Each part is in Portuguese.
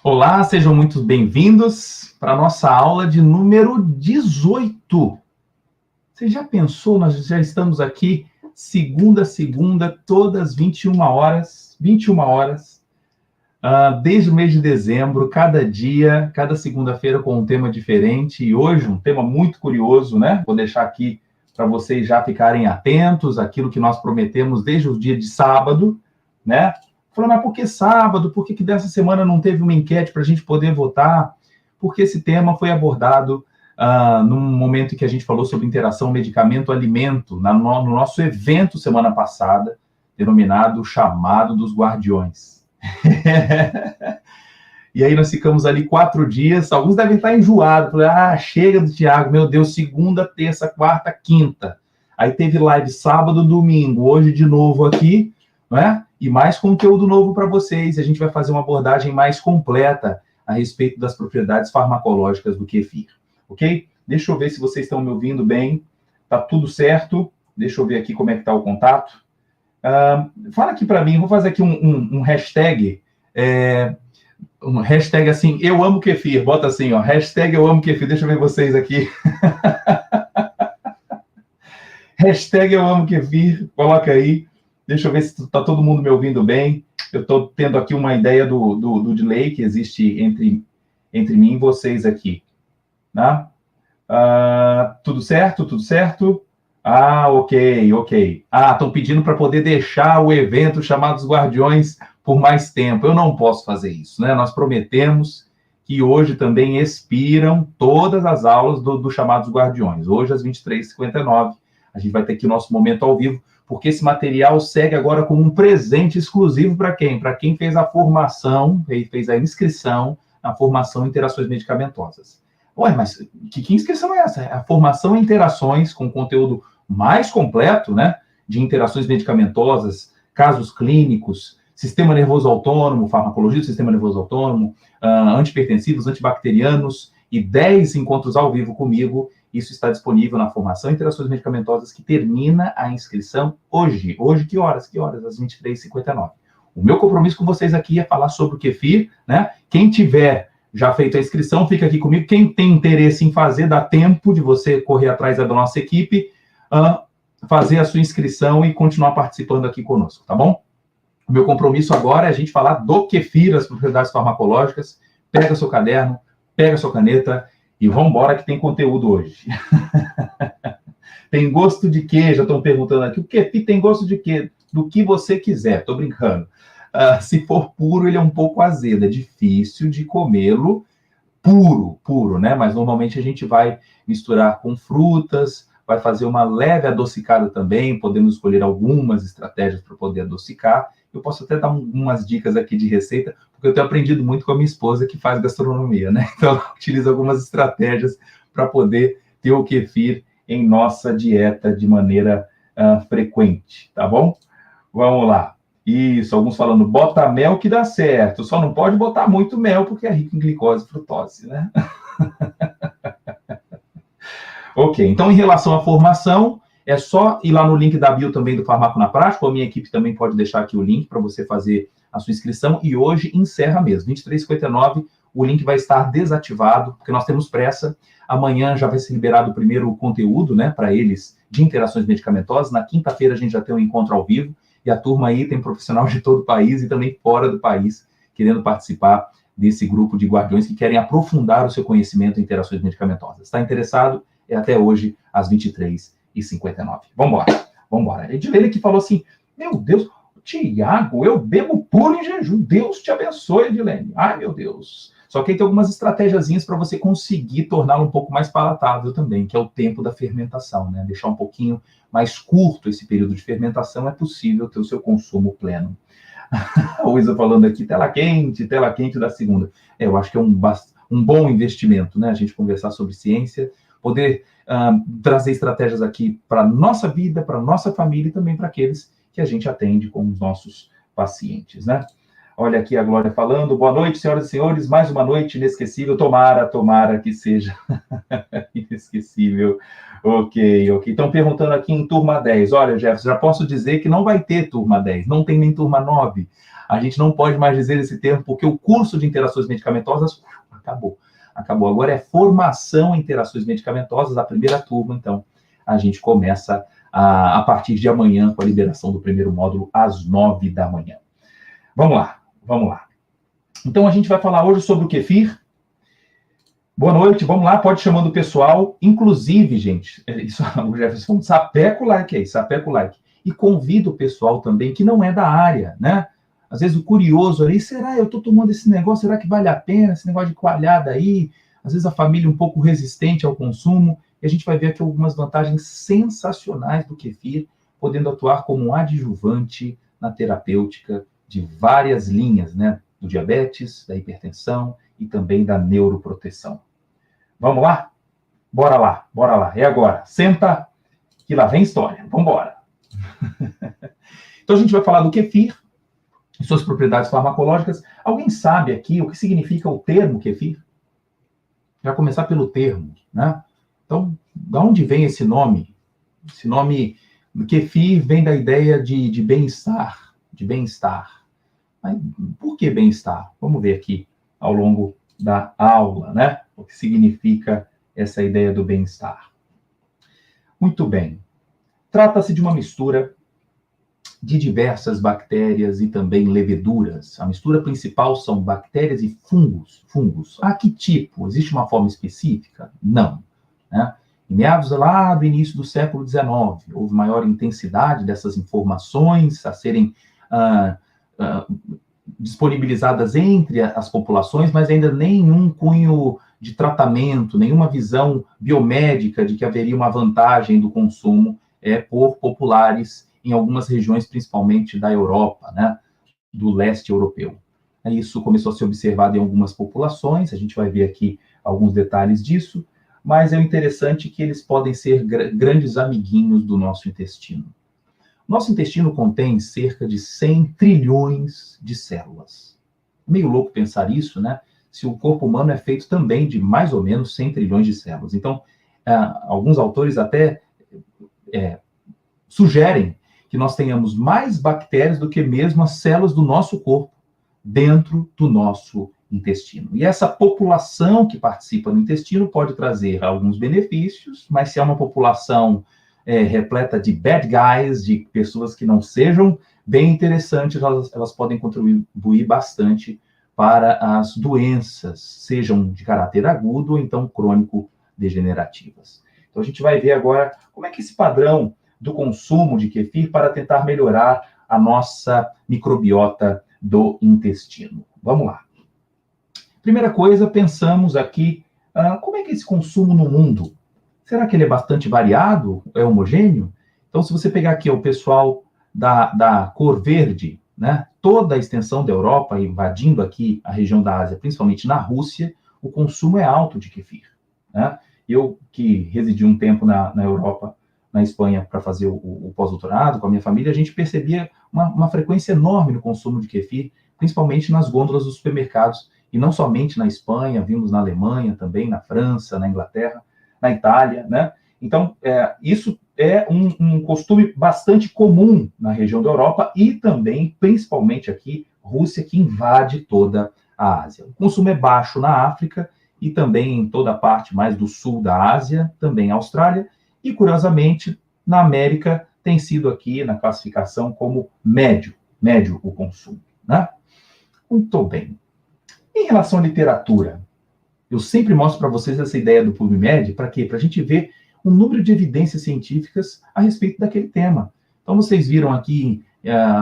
Olá, sejam muito bem-vindos para a nossa aula de número 18. Você já pensou? Nós já estamos aqui segunda a segunda, todas 21 horas, desde o mês de dezembro, cada dia, cada segunda-feira com um tema diferente. E hoje um tema muito curioso, né? Vou deixar aqui para vocês já ficarem atentos àquilo que nós prometemos desde o dia de sábado, né? Falando, mas por que sábado? Por que dessa semana não teve uma enquete para a gente poder votar? Porque esse tema foi abordado num momento em que a gente falou sobre interação medicamento-alimento, no nosso evento semana passada, denominado Chamado dos Guardiões. E aí nós ficamos ali 4 dias, alguns devem estar enjoados, falei, chega do Tiago, meu Deus, segunda, terça, quarta, quinta. Aí teve live sábado, domingo, hoje de novo aqui, né? E mais conteúdo novo para vocês. A gente vai fazer uma abordagem mais completa a respeito das propriedades farmacológicas do kefir, ok? Deixa eu ver se vocês estão me ouvindo bem. Tá tudo certo? Deixa eu ver aqui como é que está o contato. Fala aqui para mim, vou fazer aqui um hashtag, um hashtag assim, eu amo kefir, bota assim, ó, hashtag eu amo kefir, deixa eu ver vocês aqui. Hashtag eu amo kefir, coloca aí. Deixa eu ver se está todo mundo me ouvindo bem. Eu estou tendo aqui uma ideia do delay que existe entre mim e vocês aqui. Tá? Tudo certo? Tudo certo? Ok. Estão pedindo para poder deixar o evento Chamados Guardiões por mais tempo. Eu não posso fazer isso, né? Nós prometemos que hoje também expiram todas as aulas do Chamados Guardiões. Hoje, às 23h59, a gente vai ter aqui o nosso momento ao vivo, porque esse material segue agora como um presente exclusivo para quem? Para quem fez a formação, fez a inscrição na formação em interações medicamentosas. Ué, mas que inscrição é essa? É a formação em interações com conteúdo mais completo, né? De interações medicamentosas, casos clínicos, sistema nervoso autônomo, farmacologia do sistema nervoso autônomo, antihipertensivos, antibacterianos e 10 encontros ao vivo comigo. Isso está disponível na formação em interações medicamentosas, que termina a inscrição hoje. Hoje, que horas? Às 23h59. O meu compromisso com vocês aqui é falar sobre o kefir, né? Quem tiver já feito a inscrição, fica aqui comigo. Quem tem interesse em fazer, dá tempo de você correr atrás da nossa equipe, fazer a sua inscrição e continuar participando aqui conosco, tá bom? O meu compromisso agora é a gente falar do kefir, as propriedades farmacológicas. Pega seu caderno, pega sua caneta e vamos embora que tem conteúdo hoje. Tem gosto de quê? Já estão perguntando aqui. O kefir tem gosto de quê? Do que você quiser, tô brincando. Se for puro, ele é um pouco azedo, é difícil de comê-lo puro, né? Mas normalmente a gente vai misturar com frutas, vai fazer uma leve adocicada também, podemos escolher algumas estratégias para poder adocicar. Eu posso até dar umas dicas aqui de receita, porque eu tenho aprendido muito com a minha esposa, que faz gastronomia, né? Então, ela utiliza algumas estratégias para poder ter o kefir em nossa dieta de maneira frequente, tá bom? Vamos lá. Isso, alguns falando, bota mel que dá certo. Só não pode botar muito mel, porque é rico em glicose e frutose, né? Ok, então em relação à formação, é só ir lá no link da bio também do Farmaco na Prática, a minha equipe também pode deixar aqui o link para você fazer a sua inscrição, e hoje encerra mesmo, 23h59, o link vai estar desativado, porque nós temos pressa. Amanhã já vai ser liberado o primeiro conteúdo, né, para eles, de interações medicamentosas. Na quinta-feira a gente já tem um encontro ao vivo, e a turma aí tem profissional de todo o país e também fora do país, querendo participar desse grupo de guardiões que querem aprofundar o seu conhecimento em interações medicamentosas. Está interessado? É até hoje, às 23h59. Vamos embora. Edilene que falou assim, meu Deus, Tiago, eu bebo puro em jejum. Deus te abençoe, Edilene. Ai, meu Deus. Só que aí tem algumas estratégiazinhas para você conseguir torná-lo um pouco mais palatável também, que é o tempo da fermentação, né? Deixar um pouquinho mais curto esse período de fermentação, é possível ter o seu consumo pleno. A Luísa falando aqui, tela quente da segunda. Eu acho que é um bom investimento, né? A gente conversar sobre ciência, poder trazer estratégias aqui para a nossa vida, para a nossa família e também para aqueles que a gente atende com os nossos pacientes, né? Olha aqui a Glória falando. Boa noite, senhoras e senhores. Mais uma noite inesquecível. Tomara que seja inesquecível. Ok. Estão perguntando aqui em turma 10. Olha, Jefferson, já posso dizer que não vai ter turma 10. Não tem nem turma 9. A gente não pode mais dizer esse termo, porque o curso de interações medicamentosas acabou. Agora é formação em interações medicamentosas, a primeira turma. Então, a gente começa a partir de amanhã com a liberação do primeiro módulo às 9 da manhã. Vamos lá. Então, a gente vai falar hoje sobre o kefir. Boa noite, vamos lá, pode chamando o pessoal. Inclusive, gente, isso, o Jefferson, sapeca o like aí, sapeca o like. E convido o pessoal também que não é da área, né? Às vezes o curioso ali, será eu estou tomando esse negócio, será que vale a pena esse negócio de coalhada aí? Às vezes a família um pouco resistente ao consumo, e a gente vai ver aqui algumas vantagens sensacionais do kefir, podendo atuar como um adjuvante na terapêutica de várias linhas, né? Do diabetes, da hipertensão e também da neuroproteção. Vamos lá? Bora lá. É agora. Senta, que lá vem história. Vamos embora. Então a gente vai falar do kefir e suas propriedades farmacológicas. Alguém sabe aqui o que significa o termo kefir? Já começar pelo termo, né? Então, de onde vem esse nome? Esse nome kefir vem da ideia de bem-estar, Mas por que bem-estar? Vamos ver aqui ao longo da aula, né? O que significa essa ideia do bem-estar. Muito bem. Trata-se de uma mistura de diversas bactérias e também leveduras. A mistura principal são bactérias e fungos. Ah, que tipo? Existe uma forma específica? Não. Né? Em meados lá do início do século XIX, houve maior intensidade dessas informações a serem disponibilizadas entre as populações, mas ainda nenhum cunho de tratamento, nenhuma visão biomédica de que haveria uma vantagem do consumo por populares em algumas regiões, principalmente da Europa, né, do leste europeu. Isso começou a ser observado em algumas populações, a gente vai ver aqui alguns detalhes disso, mas é interessante que eles podem ser grandes amiguinhos do nosso intestino. Nosso intestino contém cerca de 100 trilhões de células. Meio louco pensar isso, né? Se o corpo humano é feito também de mais ou menos 100 trilhões de células. Então, alguns autores até sugerem que nós tenhamos mais bactérias do que mesmo as células do nosso corpo dentro do nosso intestino. E essa população que participa do intestino pode trazer alguns benefícios, mas se é uma população repleta de bad guys, de pessoas que não sejam bem interessantes, elas podem contribuir bastante para as doenças, sejam de caráter agudo ou então crônico-degenerativas. Então a gente vai ver agora como é que esse padrão do consumo de kefir para tentar melhorar a nossa microbiota do intestino. Vamos lá. Primeira coisa, pensamos aqui, como é que é esse consumo no mundo? Será que ele é bastante variado? É homogêneo? Então, se você pegar aqui o pessoal da cor verde, né, toda a extensão da Europa, invadindo aqui a região da Ásia, principalmente na Rússia, o consumo é alto de kefir. Né? Eu, que residi um tempo na Europa, na Espanha, para fazer o pós-doutorado com a minha família, a gente percebia uma frequência enorme no consumo de kefir, principalmente nas gôndolas dos supermercados, e não somente na Espanha, vimos na Alemanha também, na França, na Inglaterra, na Itália, né? Então, isso é um costume bastante comum na região da Europa e também, principalmente aqui, Rússia, que invade toda a Ásia. O consumo é baixo na África e também em toda a parte mais do sul da Ásia, também Austrália, e, curiosamente, na América tem sido aqui na classificação como médio o consumo, né? Muito bem. Em relação à literatura, eu sempre mostro para vocês essa ideia do PubMed, para quê? Para a gente ver um número de evidências científicas a respeito daquele tema. Então, vocês viram aqui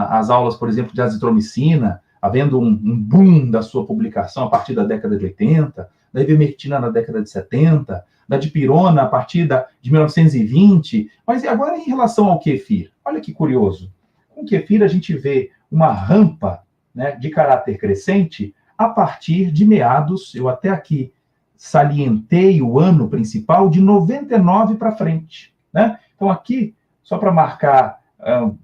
as aulas, por exemplo, de azitromicina, havendo um boom da sua publicação a partir da década de 80, da ivermectina na década de 70, da dipirona a partir de 1920. Mas e agora em relação ao kefir? Olha que curioso. Com o kefir a gente vê uma rampa, né, de caráter crescente a partir de meados, eu até aqui salientei o ano principal, de 99 para frente. Né? Então aqui, só para marcar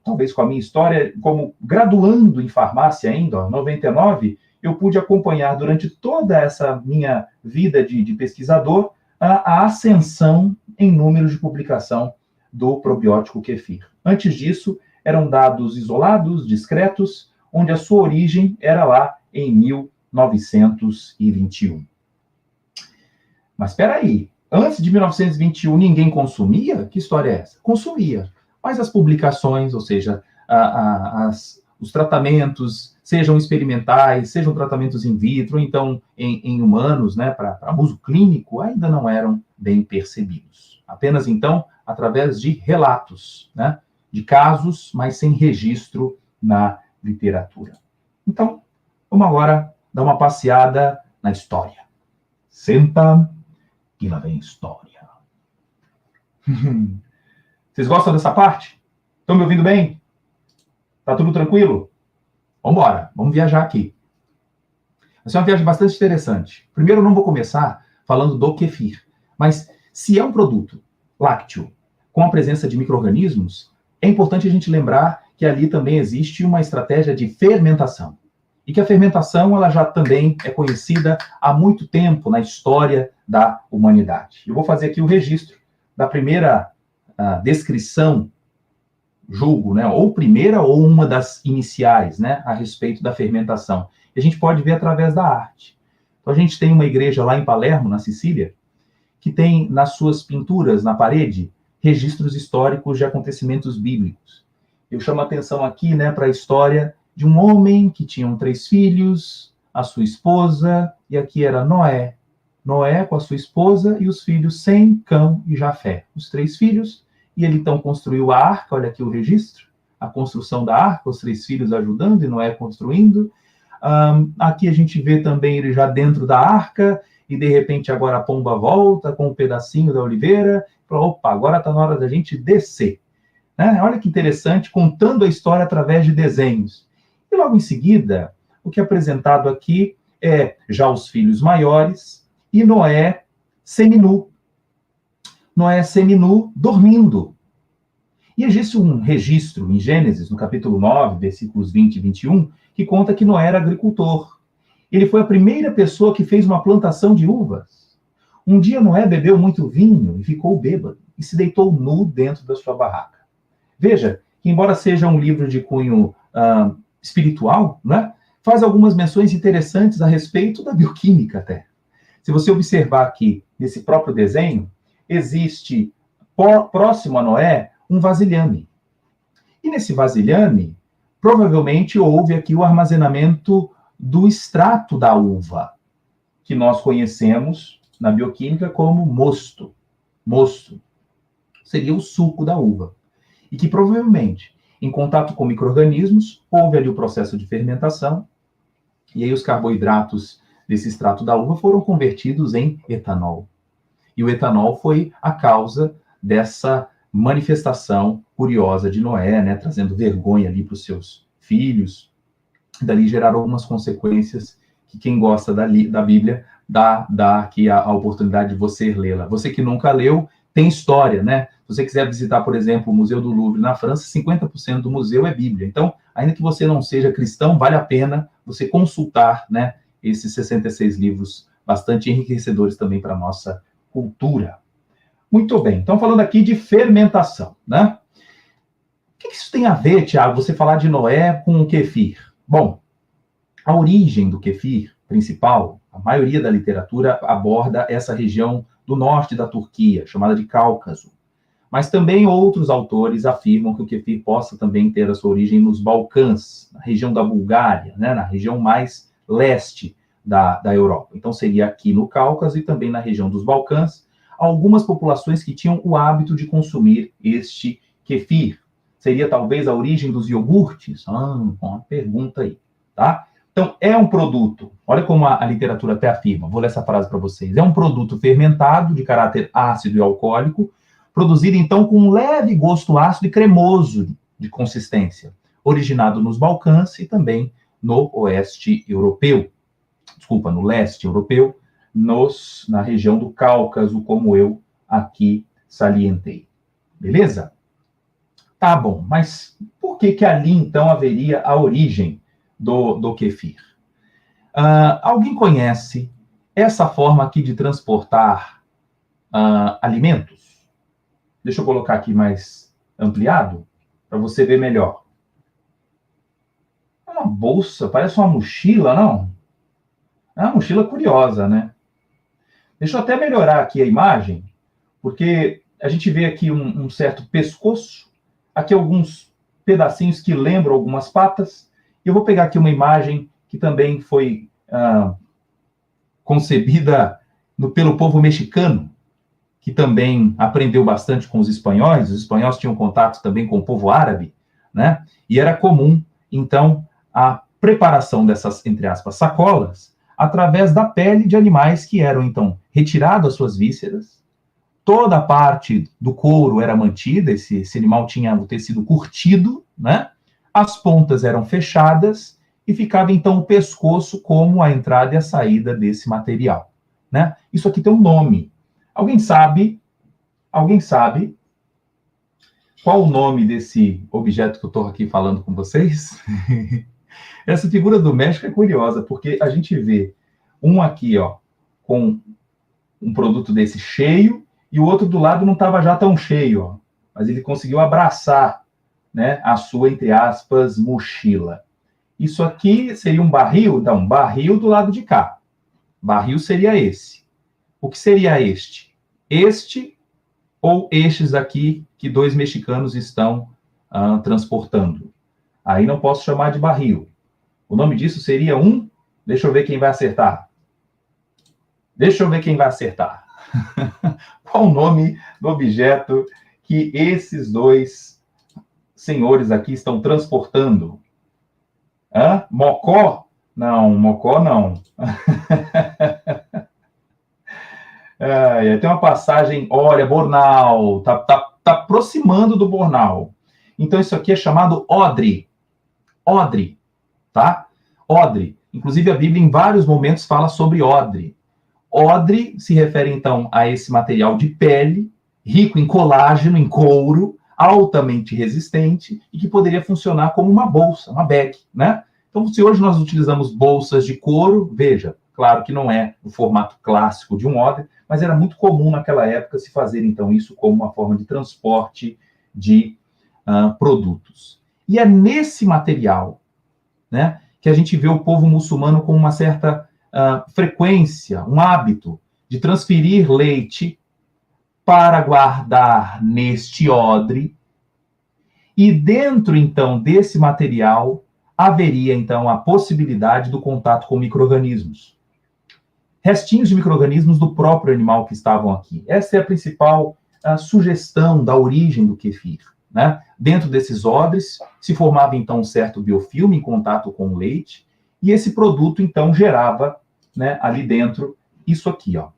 talvez com a minha história, como graduando em farmácia ainda, em 99, eu pude acompanhar durante toda essa minha vida de pesquisador a ascensão em número de publicação do probiótico kefir. Antes disso, eram dados isolados, discretos, onde a sua origem era lá em 1921. Mas espera aí, antes de 1921 ninguém consumia? Que história é essa? Consumia. Mas as publicações, ou seja, os tratamentos, sejam experimentais, sejam tratamentos in vitro, então em humanos, né, para uso clínico, ainda não eram bem percebidos. Apenas, então, através de relatos, né, de casos, mas sem registro na literatura. Então, vamos agora dar uma passeada na história. Senta, que lá vem história. Vocês gostam dessa parte? Estão me ouvindo bem? Tá tudo tranquilo? Vamos embora, vamos viajar aqui. Vai ser uma viagem bastante interessante. Primeiro, eu não vou começar falando do kefir, mas se é um produto lácteo com a presença de micro-organismos, é importante a gente lembrar que ali também existe uma estratégia de fermentação. E que a fermentação ela já também é conhecida há muito tempo na história da humanidade. Eu vou fazer aqui o registro da primeira descrição, julgo, né, ou primeira ou uma das iniciais, né, a respeito da fermentação. E a gente pode ver através da arte. Então, a gente tem uma igreja lá em Palermo, na Sicília, que tem nas suas pinturas, na parede, registros históricos de acontecimentos bíblicos. Eu chamo a atenção aqui, né, para a história de um homem que tinha 3 filhos, a sua esposa, e aqui era Noé. Noé com a sua esposa e os filhos Sem, Cão e Jafé. Os 3 filhos, e ele então construiu a arca, olha aqui o registro, a construção da arca, os 3 filhos ajudando e Noé construindo. Aqui a gente vê também ele já dentro da arca, e de repente agora a pomba volta com um pedacinho da oliveira, fala, opa, agora está na hora da gente descer. Né? Olha que interessante, contando a história através de desenhos. E logo em seguida, o que é apresentado aqui é já os filhos maiores e Noé seminu. Noé seminu dormindo. E existe um registro em Gênesis, no capítulo 9, versículos 20 e 21, que conta que Noé era agricultor. Ele foi a primeira pessoa que fez uma plantação de uvas. Um dia Noé bebeu muito vinho e ficou bêbado, e se deitou nu dentro da sua barraca. Veja que, embora seja um livro de cunho espiritual, né, faz algumas menções interessantes a respeito da bioquímica até. Se você observar aqui, nesse próprio desenho, existe, próximo a Noé, um vasilhame. E nesse vasilhame, provavelmente houve aqui o armazenamento do extrato da uva, que nós conhecemos na bioquímica como mosto. Mosto seria o suco da uva. E que provavelmente, em contato com micro-organismos, houve ali o processo de fermentação, e aí os carboidratos desse extrato da uva foram convertidos em etanol. E o etanol foi a causa dessa manifestação curiosa de Noé, né, trazendo vergonha ali para os seus filhos. Dali geraram algumas consequências que quem gosta da Bíblia dá aqui a oportunidade de você lê-la. Você que nunca leu, tem história, né? Se você quiser visitar, por exemplo, o Museu do Louvre na França, 50% do museu é Bíblia. Então, ainda que você não seja cristão, vale a pena você consultar, né, esses 66 livros bastante enriquecedores também para a nossa cultura. Muito bem, então falando aqui de fermentação, né? O que isso tem a ver, Tiago, você falar de Noé com o kefir? Bom, a origem do kefir principal, a maioria da literatura aborda essa região do norte da Turquia, chamada de Cáucaso. Mas também outros autores afirmam que o kefir possa também ter a sua origem nos Balcãs, na região da Bulgária, né, na região mais leste da Europa. Então seria aqui no Cáucaso e também na região dos Balcãs, algumas populações que tinham o hábito de consumir este kefir. Seria talvez a origem dos iogurtes? Uma pergunta aí, tá? Então, é um produto, olha como a literatura até afirma, vou ler essa frase para vocês, é um produto fermentado de caráter ácido e alcoólico, produzido então com um leve gosto ácido e cremoso de consistência, originado nos Balcãs e também no oeste europeu, no leste europeu, na região do Cáucaso, como eu aqui salientei. Beleza? Tá bom, mas por que que ali, então, haveria a origem do kefir? Alguém conhece essa forma aqui de transportar alimentos? Deixa eu colocar aqui mais ampliado, para você ver melhor. É uma bolsa, parece uma mochila, não? É uma mochila curiosa, né? Deixa eu até melhorar aqui a imagem, porque a gente vê aqui um certo pescoço, aqui alguns pedacinhos que lembram algumas patas. Eu vou pegar aqui uma imagem que também foi concebida pelo povo mexicano, que também aprendeu bastante com os espanhóis. Os espanhóis tinham contato também com o povo árabe, né? E era comum, então, a preparação dessas, entre aspas, sacolas, através da pele de animais que eram, então, retiradas as suas vísceras. Toda a parte do couro era mantida, esse animal tinha o tecido curtido, né? As pontas eram fechadas e ficava, então, o pescoço como a entrada e a saída desse material, né? Isso aqui tem um nome. Alguém sabe qual o nome desse objeto que eu estou aqui falando com vocês? Essa figura do México é curiosa, porque a gente vê um aqui, ó, com um produto desse cheio, e o outro do lado não estava já tão cheio, ó, mas ele conseguiu abraçar, né, a sua, entre aspas, mochila. Isso aqui seria um barril? Não, um barril do lado de cá. Barril seria esse. O que seria este? Este ou estes aqui que dois mexicanos estão transportando? Aí não posso chamar de barril. O nome disso seria um... Deixa eu ver quem vai acertar. Qual o nome do objeto que esses dois senhores aqui estão transportando? Mocó? Não, mocó não. Tem uma passagem, olha, bornal, tá aproximando do bornal. Então isso aqui é chamado odre, tá? Odre. Inclusive a Bíblia em vários momentos fala sobre odre. Odre se refere então a esse material de pele, rico em colágeno, em couro, altamente resistente e que poderia funcionar como uma bolsa, uma bag, né? Então, se hoje nós utilizamos bolsas de couro, veja, claro que não é o formato clássico de um odre, mas era muito comum naquela época se fazer, então, isso como uma forma de transporte de produtos. E é nesse material, né, que a gente vê o povo muçulmano com uma certa frequência, um hábito de transferir leite para guardar neste odre, e dentro, então, desse material, haveria, então, a possibilidade do contato com micro-organismos. Restinhos de micro-organismos do próprio animal que estavam aqui. Essa é a principal sugestão da origem do kefir, né? Dentro desses odres, se formava, então, um certo biofilme em contato com o leite, e esse produto, então, gerava, né, ali dentro, isso aqui, ó.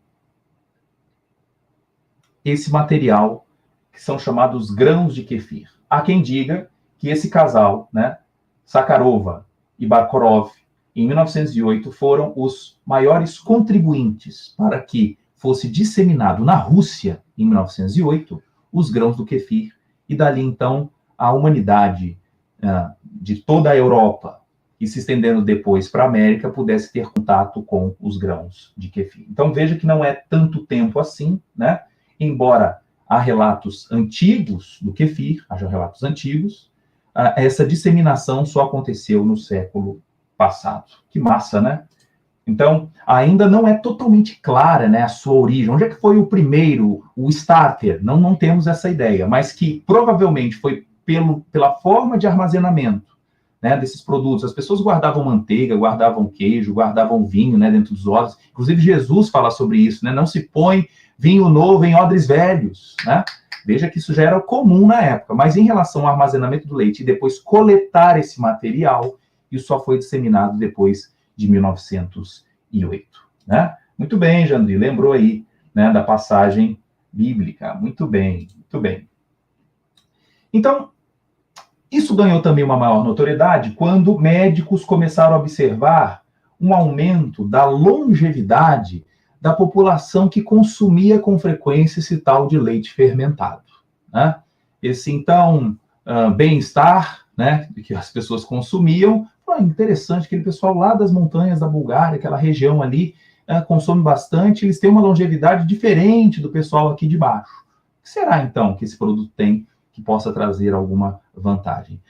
Esse material, que são chamados grãos de kefir. Há quem diga que esse casal, né, Sakharova e Barkorov, em 1908, foram os maiores contribuintes para que fosse disseminado na Rússia, em 1908, os grãos do kefir, e dali, então, a humanidade de toda a Europa, e se estendendo depois para a América, pudesse ter contato com os grãos de kefir. Então, veja que não é tanto tempo assim, né? Embora há relatos antigos do kefir, haja relatos antigos, essa disseminação só aconteceu no século passado. Que massa, né? Então, ainda não é totalmente clara, né, a sua origem. Onde é que foi o primeiro, o starter? Não temos essa ideia, mas que provavelmente foi pela forma de armazenamento, né, desses produtos. As pessoas guardavam manteiga, guardavam queijo, guardavam vinho, né, dentro dos odres. Inclusive, Jesus fala sobre isso, né? Não se põe vinho novo em odres velhos, né? Veja que isso já era comum na época, mas em relação ao armazenamento do leite e depois coletar esse material, isso só foi disseminado depois de 1908, né? Muito bem, Jandri, lembrou aí, né, da passagem bíblica. Muito bem, muito bem. Então, isso ganhou também uma maior notoriedade quando médicos começaram a observar um aumento da longevidade da população que consumia com frequência esse tal de leite fermentado, né? Esse, então, bem-estar, né, que as pessoas consumiam. Interessante, aquele pessoal lá das montanhas da Bulgária, aquela região ali, consome bastante, eles têm uma longevidade diferente do pessoal aqui de baixo. O que será, então, que esse produto tem que possa trazer alguma vantagem?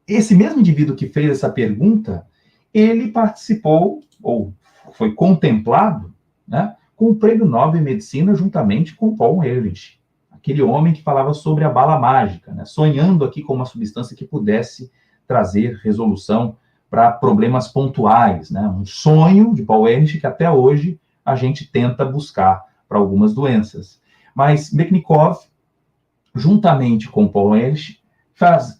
Esse mesmo indivíduo que fez essa pergunta, ele participou, ou foi contemplado, né, com o Prêmio Nobel de Medicina, juntamente com Paul Ehrlich, aquele homem que falava sobre a bala mágica, né, sonhando aqui com uma substância que pudesse trazer resolução para problemas pontuais, né, um sonho de Paul Ehrlich que até hoje a gente tenta buscar para algumas doenças. Mas Mechnikov, juntamente com Paul Ehrlich,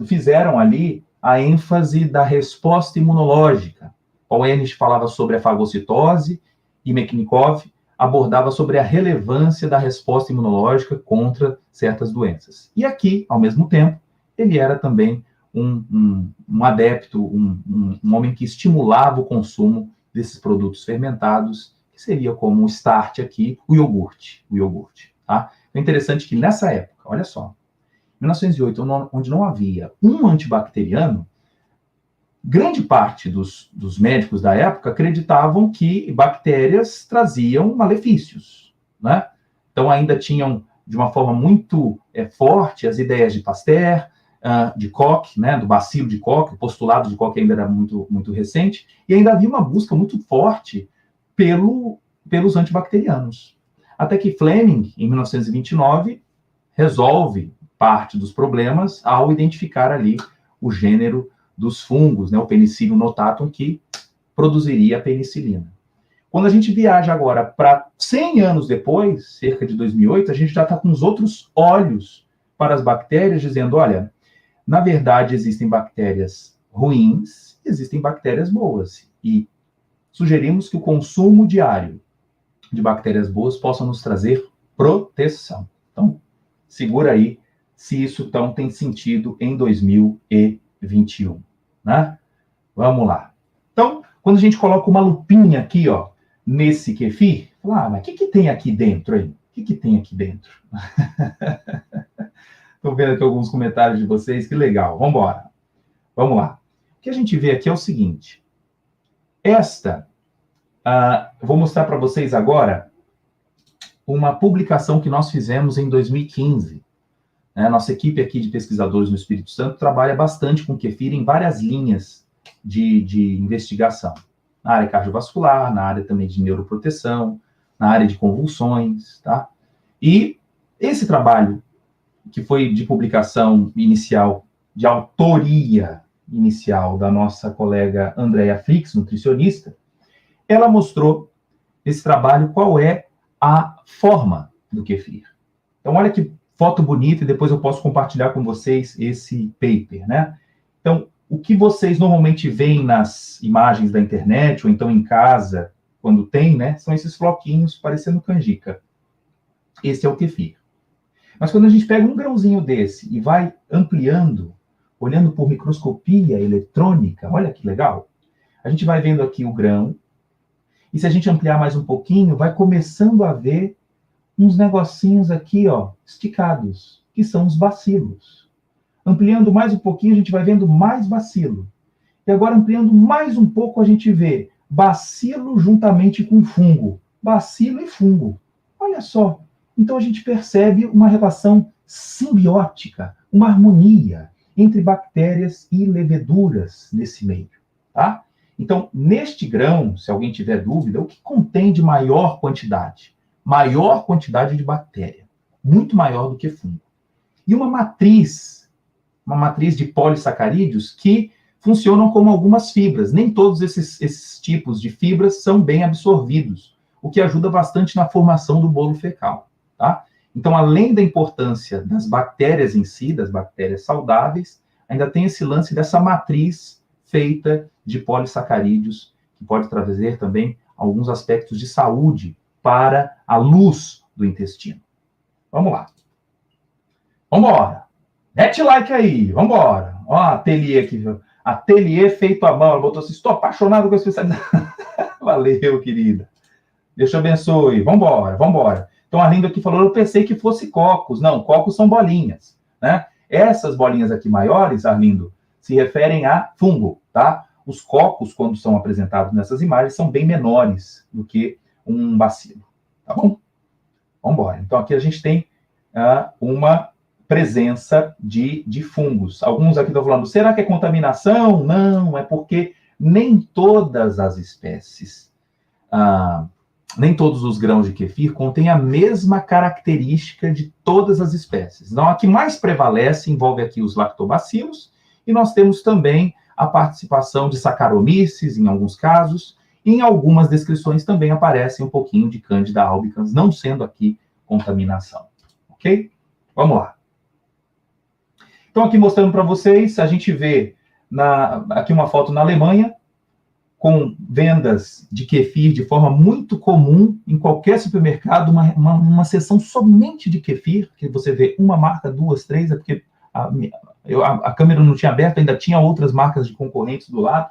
fizeram ali a ênfase da resposta imunológica. Paul Ehrlich falava sobre a fagocitose e Mechnikov abordava sobre a relevância da resposta imunológica contra certas doenças. E aqui, ao mesmo tempo, ele era também um adepto, um homem que estimulava o consumo desses produtos fermentados, que seria como o start aqui, o iogurte. Tá? É interessante que nessa época, olha só, 1908, onde não havia um antibacteriano, grande parte dos médicos da época acreditavam que bactérias traziam malefícios, né? Então ainda tinham, de uma forma muito forte, as ideias de Pasteur, de Koch, né, do bacilo de Koch, o postulado de Koch ainda era muito, muito recente, e ainda havia uma busca muito forte pelos antibacterianos. Até que Fleming, em 1929, resolve parte dos problemas ao identificar ali o gênero dos fungos, né, o Penicillium notatum, que produziria a penicilina. Quando a gente viaja agora para 100 anos depois, cerca de 2008, a gente já está com os outros olhos para as bactérias, dizendo, olha, na verdade existem bactérias ruins, existem bactérias boas, e sugerimos que o consumo diário de bactérias boas possa nos trazer proteção. Então, segura aí se isso então tem sentido em 2021, né? Vamos lá. Então, quando a gente coloca uma lupinha aqui, ó, nesse kefir, fala, mas o que tem aqui dentro aí? O que tem aqui dentro? Estou vendo aqui alguns comentários de vocês, que legal. Vamos embora. Vamos lá. O que a gente vê aqui é o seguinte. Vou mostrar para vocês agora uma publicação que nós fizemos em 2015. Nossa equipe aqui de pesquisadores no Espírito Santo trabalha bastante com kefir em várias linhas de investigação. Na área cardiovascular, na área também de neuroproteção, na área de convulsões, tá? E esse trabalho, que foi de publicação inicial, de autoria inicial da nossa colega Andrea Flix, nutricionista, ela mostrou nesse trabalho qual é a forma do kefir. Então, olha que foto bonita, e depois eu posso compartilhar com vocês esse paper, né? Então, o que vocês normalmente veem nas imagens da internet, ou então em casa, quando tem, né? São esses floquinhos parecendo canjica. Esse é o kefir. Mas quando a gente pega um grãozinho desse e vai ampliando, olhando por microscopia eletrônica, olha que legal, a gente vai vendo aqui o grão, e se a gente ampliar mais um pouquinho, vai começando a ver uns negocinhos aqui, ó, esticados, que são os bacilos. Ampliando mais um pouquinho, a gente vai vendo mais bacilo. E agora, ampliando mais um pouco, a gente vê bacilo juntamente com fungo. Bacilo e fungo. Olha só. Então, a gente percebe uma relação simbiótica, uma harmonia entre bactérias e leveduras nesse meio, tá? Então, neste grão, se alguém tiver dúvida, o que contém de maior quantidade? Maior quantidade de bactéria, muito maior do que fungo. E uma matriz de polissacarídeos que funcionam como algumas fibras. Nem todos esses tipos de fibras são bem absorvidos, o que ajuda bastante na formação do bolo fecal, tá? Então, além da importância das bactérias em si, das bactérias saudáveis, ainda tem esse lance dessa matriz feita de polissacarídeos, que pode trazer também alguns aspectos de saúde para a luz do intestino. Vamos lá. Vamos embora. Mete like aí. Vamos embora. Ó, ateliê aqui. Ateliê feito à mão. Ela botou assim, estou apaixonado com a especialidade. Valeu, querida. Deus te abençoe. Vamos embora, vamos embora. Então, a Linda aqui falou, eu pensei que fosse cocos. Não, cocos são bolinhas, né? Essas bolinhas aqui maiores, Arlindo, se referem a fungo, tá? Os cocos, quando são apresentados nessas imagens, são bem menores do que um bacilo, tá bom? Vamos embora. Então, aqui a gente tem uma presença de fungos. Alguns aqui estão falando, será que é contaminação? Não, é porque nem todas as espécies, nem todos os grãos de kefir contêm a mesma característica de todas as espécies. Então, a que mais prevalece envolve aqui os lactobacilos, e nós temos também a participação de Saccharomyces, em alguns casos, e em algumas descrições também aparece um pouquinho de Candida albicans, não sendo aqui contaminação. Ok? Vamos lá. Então, aqui mostrando para vocês, a gente vê aqui uma foto na Alemanha, com vendas de kefir de forma muito comum em qualquer supermercado, uma seção somente de kefir, que você vê uma marca, duas, três, é porque a câmera não tinha aberto, ainda tinha outras marcas de concorrentes do lado,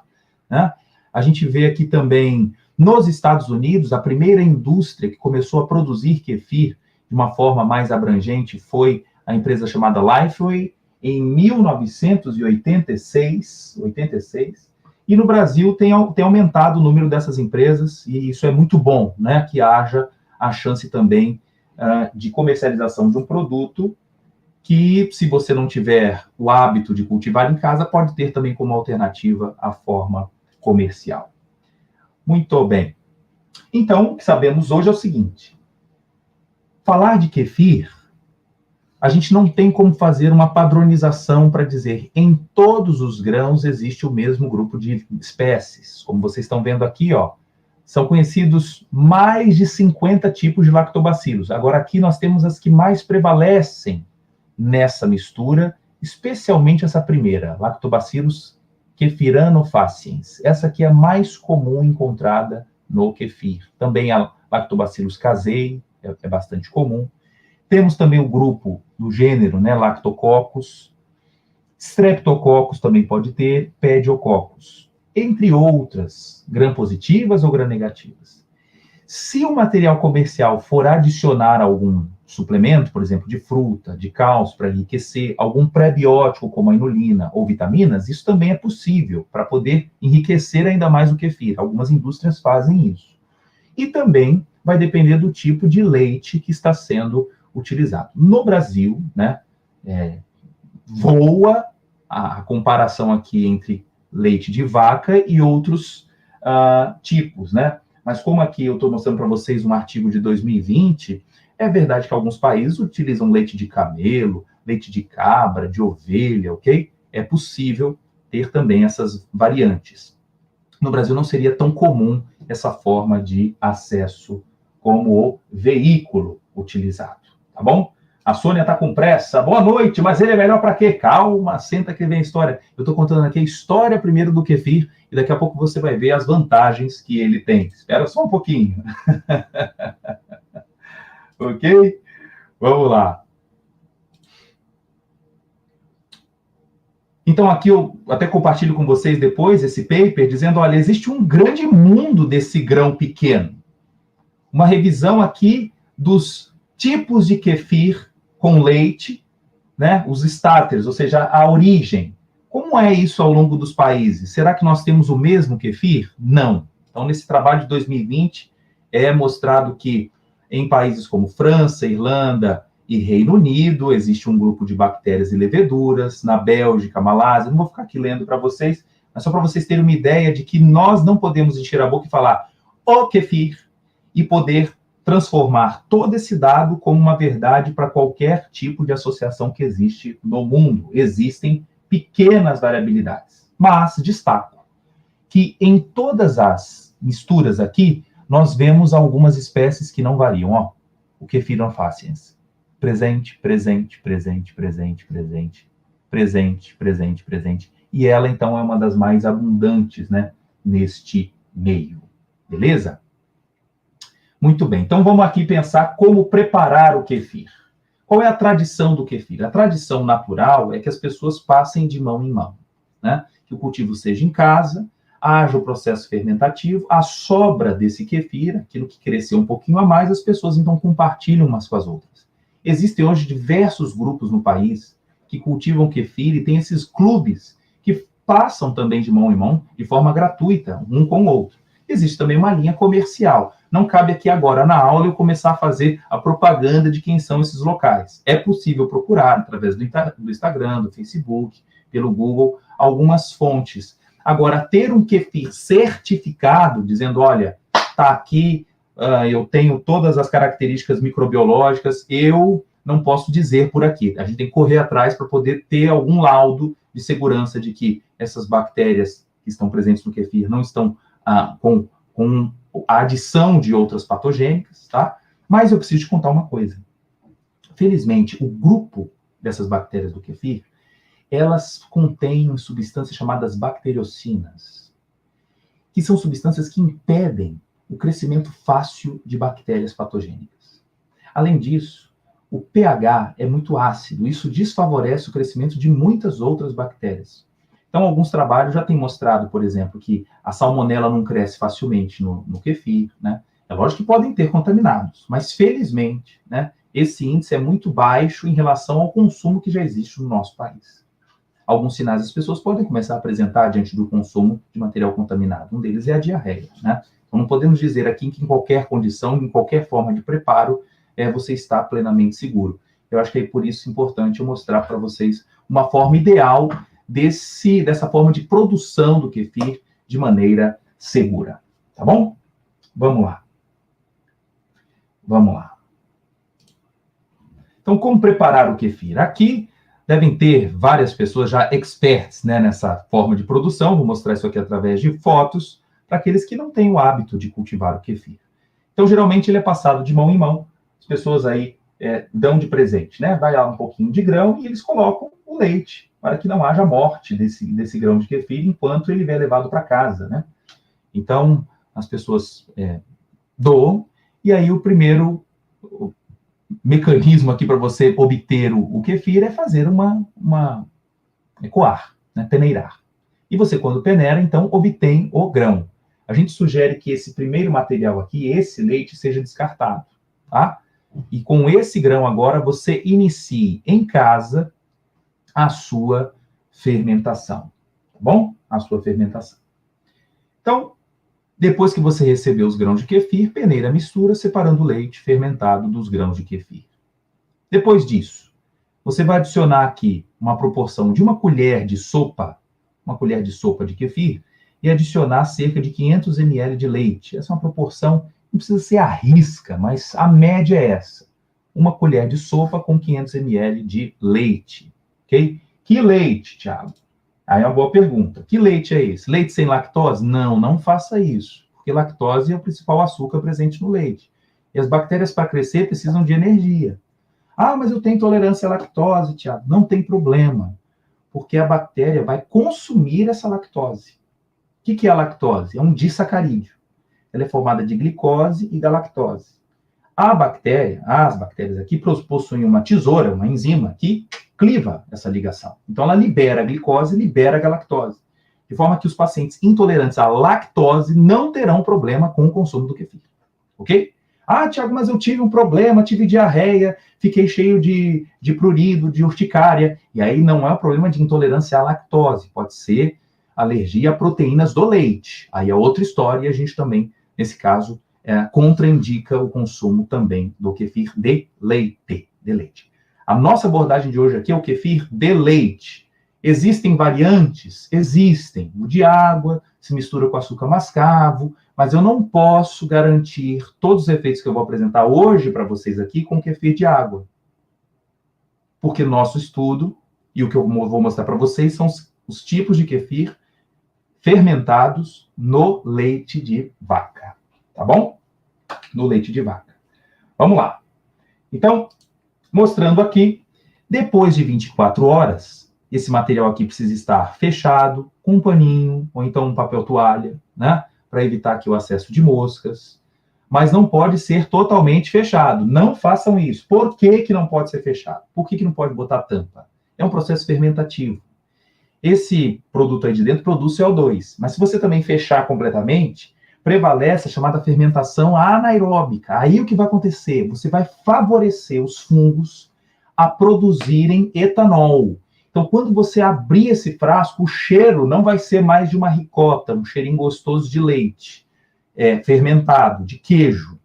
né? A gente vê aqui também, nos Estados Unidos, a primeira indústria que começou a produzir kefir de uma forma mais abrangente foi a empresa chamada Lifeway, em 1986, e no Brasil tem aumentado o número dessas empresas, e isso é muito bom, né? Que haja a chance também de comercialização de um produto que, se você não tiver o hábito de cultivar em casa, pode ter também como alternativa a forma comercial. Muito bem. Então, o que sabemos hoje é o seguinte: falar de kefir, a gente não tem como fazer uma padronização para dizer em todos os grãos existe o mesmo grupo de espécies. Como vocês estão vendo aqui, ó, são conhecidos mais de 50 tipos de lactobacilos. Agora, aqui nós temos as que mais prevalecem nessa mistura, especialmente essa primeira, Lactobacillus kefiranofaciens. Essa aqui é a mais comum encontrada no kefir. Também a Lactobacillus casei, é bastante comum. Temos também o grupo do gênero, né, Lactococcus, Streptococcus também pode ter, Pediococcus, entre outras, gram-positivas ou gram-negativas. Se o material comercial for adicionar algum suplemento, por exemplo, de fruta, de cálcio, para enriquecer, algum pré-biótico como a inulina ou vitaminas, isso também é possível para poder enriquecer ainda mais o kefir. Algumas indústrias fazem isso. E também vai depender do tipo de leite que está sendo utilizado. No Brasil, né, voa a comparação aqui entre leite de vaca e outros tipos, né? Mas como aqui eu estou mostrando para vocês um artigo de 2020, é verdade que alguns países utilizam leite de camelo, leite de cabra, de ovelha, ok? É possível ter também essas variantes. No Brasil não seria tão comum essa forma de acesso como o veículo utilizado. Tá bom? A Sônia está com pressa. Boa noite, mas ele é melhor para quê? Calma, senta que vem a história. Eu estou contando aqui a história primeiro do kefir e daqui a pouco você vai ver as vantagens que ele tem. Espera só um pouquinho. Ok? Vamos lá. Então, aqui eu até compartilho com vocês depois esse paper, dizendo, olha, existe um grande mundo desse grão pequeno. Uma revisão aqui dos tipos de kefir com leite, né? Os starters, ou seja, a origem. Como é isso ao longo dos países? Será que nós temos o mesmo kefir? Não. Então, nesse trabalho de 2020, é mostrado que em países como França, Irlanda e Reino Unido, existe um grupo de bactérias e leveduras. Na Bélgica, Malásia, não vou ficar aqui lendo para vocês, mas só para vocês terem uma ideia de que nós não podemos encher a boca e falar o kefir e poder transformar todo esse dado como uma verdade para qualquer tipo de associação que existe no mundo. Existem pequenas variabilidades, mas destaco que em todas as misturas aqui, nós vemos algumas espécies que não variam. Ó, o Kefiranofaciens. Presente, presente, presente, presente, presente, presente, presente, presente. E ela, então, é uma das mais abundantes, né, neste meio. Beleza? Muito bem. Então, vamos aqui pensar como preparar o kefir. Qual é a tradição do kefir? A tradição natural é que as pessoas passem de mão em mão, né? Que o cultivo seja em casa, haja o processo fermentativo, a sobra desse kefir, aquilo que cresceu um pouquinho a mais, as pessoas então compartilham umas com as outras. Existem hoje diversos grupos no país que cultivam kefir e tem esses clubes que passam também de mão em mão, de forma gratuita, um com o outro. Existe também uma linha comercial. Não cabe aqui agora na aula eu começar a fazer a propaganda de quem são esses locais. É possível procurar através do Instagram, do Facebook, pelo Google, algumas fontes. Agora, ter um kefir certificado, dizendo, olha, está aqui, eu tenho todas as características microbiológicas, eu não posso dizer por aqui. A gente tem que correr atrás para poder ter algum laudo de segurança de que essas bactérias que estão presentes no kefir não estão com a adição de outras patogênicas, tá? Mas eu preciso te contar uma coisa. Felizmente, o grupo dessas bactérias do kefir, elas contêm substâncias chamadas bacteriocinas, que são substâncias que impedem o crescimento fácil de bactérias patogênicas. Além disso, o pH é muito ácido, isso desfavorece o crescimento de muitas outras bactérias. Então, alguns trabalhos já têm mostrado, por exemplo, que a salmonela não cresce facilmente no kefir, né? É lógico que podem ter contaminados, mas felizmente, né, esse índice é muito baixo em relação ao consumo que já existe no nosso país. Alguns sinais as pessoas podem começar a apresentar diante do consumo de material contaminado. Um deles é a diarreia, né? Então, não podemos dizer aqui que em qualquer condição, em qualquer forma de preparo, você está plenamente seguro. Eu acho que é por isso importante eu mostrar para vocês uma forma ideal dessa forma de produção do kefir de maneira segura. Tá bom? Vamos lá. Vamos lá. Então, como preparar o kefir? Aqui devem ter várias pessoas já experts, né, nessa forma de produção. Vou mostrar isso aqui através de fotos para aqueles que não têm o hábito de cultivar o kefir. Então, geralmente, ele é passado de mão em mão. As pessoas aí dão de presente, né? Vai lá um pouquinho de grão e eles colocam o leite para que não haja morte desse grão de kefir enquanto ele é levado para casa, né? Então, as pessoas doam e aí o primeiro mecanismo aqui para você obter o kefir é fazer coar, né? Peneirar. E você, quando peneira, então, obtém o grão. A gente sugere que esse primeiro material aqui, esse leite, seja descartado, tá? E com esse grão agora, você inicie em casa a sua fermentação, tá bom? A sua fermentação. Então, depois que você recebeu os grãos de kefir, peneira a mistura, separando o leite fermentado dos grãos de kefir. Depois disso, você vai adicionar aqui uma proporção de uma colher de sopa de kefir, e adicionar cerca de 500 ml de leite. Essa é uma proporção, não precisa ser à risca, mas a média é essa. Uma colher de sopa com 500 ml de leite. Ok? Que leite, Thiago? Aí é uma boa pergunta. Que leite é esse? Leite sem lactose? Não, não faça isso. Porque lactose é o principal açúcar presente no leite. E as bactérias, para crescer, precisam de energia. Ah, mas eu tenho intolerância à lactose, Thiago. Não tem problema. Porque a bactéria vai consumir essa lactose. O que é a lactose? É um disacarídeo. Ela é formada de glicose e galactose. As bactérias aqui possuem uma tesoura, uma enzima, que cliva essa ligação. Então, ela libera a glicose e libera a galactose. De forma que os pacientes intolerantes à lactose não terão problema com o consumo do kefir. Ok? Ah, Thiago, mas eu tive um problema, tive diarreia, fiquei cheio de prurido, de urticária. E aí não é um problema de intolerância à lactose, pode ser alergia a proteínas do leite. Aí é outra história e a gente também, nesse caso, contraindica o consumo também do kefir de leite. A nossa abordagem de hoje aqui é o kefir de leite. Existem variantes? Existem. O de água se mistura com açúcar mascavo, mas eu não posso garantir todos os efeitos que eu vou apresentar hoje para vocês aqui com kefir de água. Porque nosso estudo, e o que eu vou mostrar para vocês, são os tipos de kefir fermentados no leite de vaca. Tá bom? No leite de vaca. Vamos lá. Então, mostrando aqui, depois de 24 horas, esse material aqui precisa estar fechado, com um paninho, ou então um papel toalha, né? Para evitar aqui o acesso de moscas. Mas não pode ser totalmente fechado. Não façam isso. Por que não pode ser fechado? Por que não pode botar tampa? É um processo fermentativo. Esse produto aí de dentro produz CO2. Mas se você também fechar completamente, prevalece a chamada fermentação anaeróbica. Aí o que vai acontecer? Você vai favorecer os fungos a produzirem etanol. Então, quando você abrir esse frasco, o cheiro não vai ser mais de uma ricota, um cheirinho gostoso de leite fermentado, de queijo.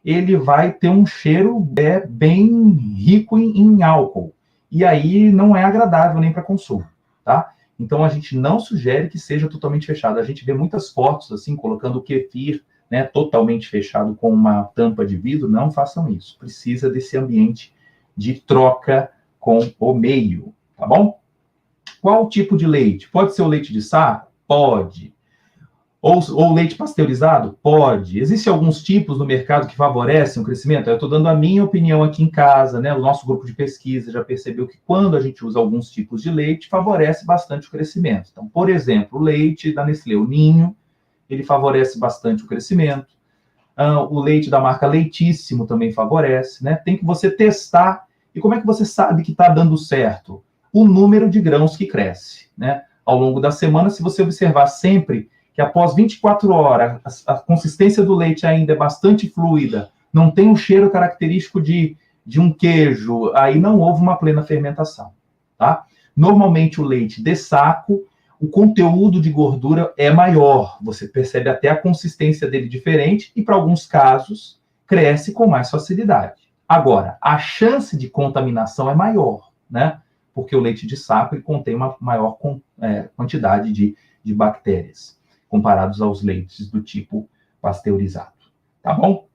Ele vai ter um cheiro bem rico em álcool. E aí não é agradável nem para consumo, tá? Então, a gente não sugere que seja totalmente fechado. A gente vê muitas fotos, assim, colocando o kefir, né, totalmente fechado com uma tampa de vidro. Não façam isso. Precisa desse ambiente de troca com o meio, tá bom? Qual tipo de leite? Pode ser o leite de saco? Pode. Ou leite pasteurizado? Pode. Existem alguns tipos no mercado que favorecem o crescimento? Eu estou dando a minha opinião aqui em casa, né? O nosso grupo de pesquisa já percebeu que quando a gente usa alguns tipos de leite, favorece bastante o crescimento. Então, por exemplo, o leite da Nestlé, o Ninho, ele favorece bastante o crescimento. O leite da marca Leitíssimo também favorece, né? Tem que você testar. E como é que você sabe que está dando certo? O número de grãos que cresce, né? Ao longo da semana, se você observar sempre que após 24 horas a consistência do leite ainda é bastante fluida, não tem um cheiro característico de um queijo, aí não houve uma plena fermentação, tá? Normalmente o leite de saco, o conteúdo de gordura é maior, você percebe até a consistência dele diferente e, para alguns casos, cresce com mais facilidade. Agora, a chance de contaminação é maior, né? Porque o leite de saco ele contém uma maior quantidade de bactérias, comparados aos leites do tipo pasteurizado. Tá bom?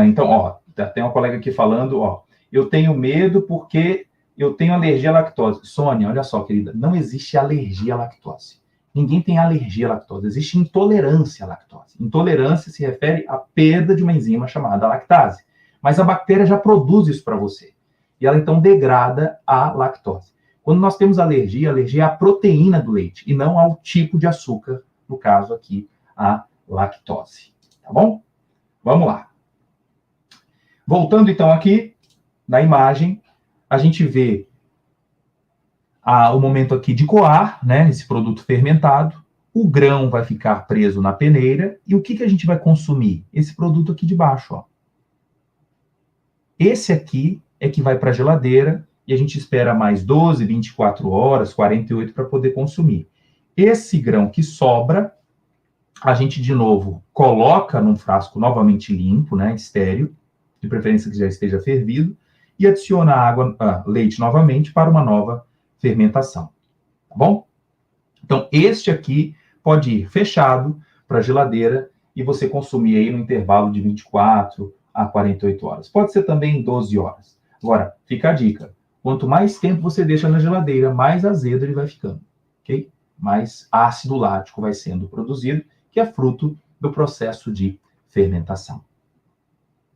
Então, ó, tem uma colega aqui falando, ó, eu tenho medo porque eu tenho alergia à lactose. Sônia, olha só, querida, não existe alergia à lactose. Ninguém tem alergia à lactose, existe intolerância à lactose. Intolerância se refere à perda de uma enzima chamada lactase. Mas a bactéria já produz isso para você. E ela, então, degrada a lactose. Quando nós temos alergia é à proteína do leite e não ao tipo de açúcar, no caso aqui, a lactose. Tá bom? Vamos lá. Voltando, então, aqui na imagem, a gente vê o momento aqui de coar, né, esse produto fermentado. O grão vai ficar preso na peneira. E o que a gente vai consumir? Esse produto aqui de baixo, ó. Esse aqui é que vai para a geladeira e a gente espera mais 12, 24 horas, 48 para poder consumir. Esse grão que sobra, a gente, de novo, coloca num frasco novamente limpo, né, estéril, de preferência que já esteja fervido, e adiciona leite novamente para uma nova fermentação. Tá bom? Então, este aqui pode ir fechado para a geladeira e você consumir aí no intervalo de 24 a 48 horas. Pode ser também em 12 horas. Agora, fica a dica. Quanto mais tempo você deixa na geladeira, mais azedo ele vai ficando, ok? Mais ácido lático vai sendo produzido, que é fruto do processo de fermentação.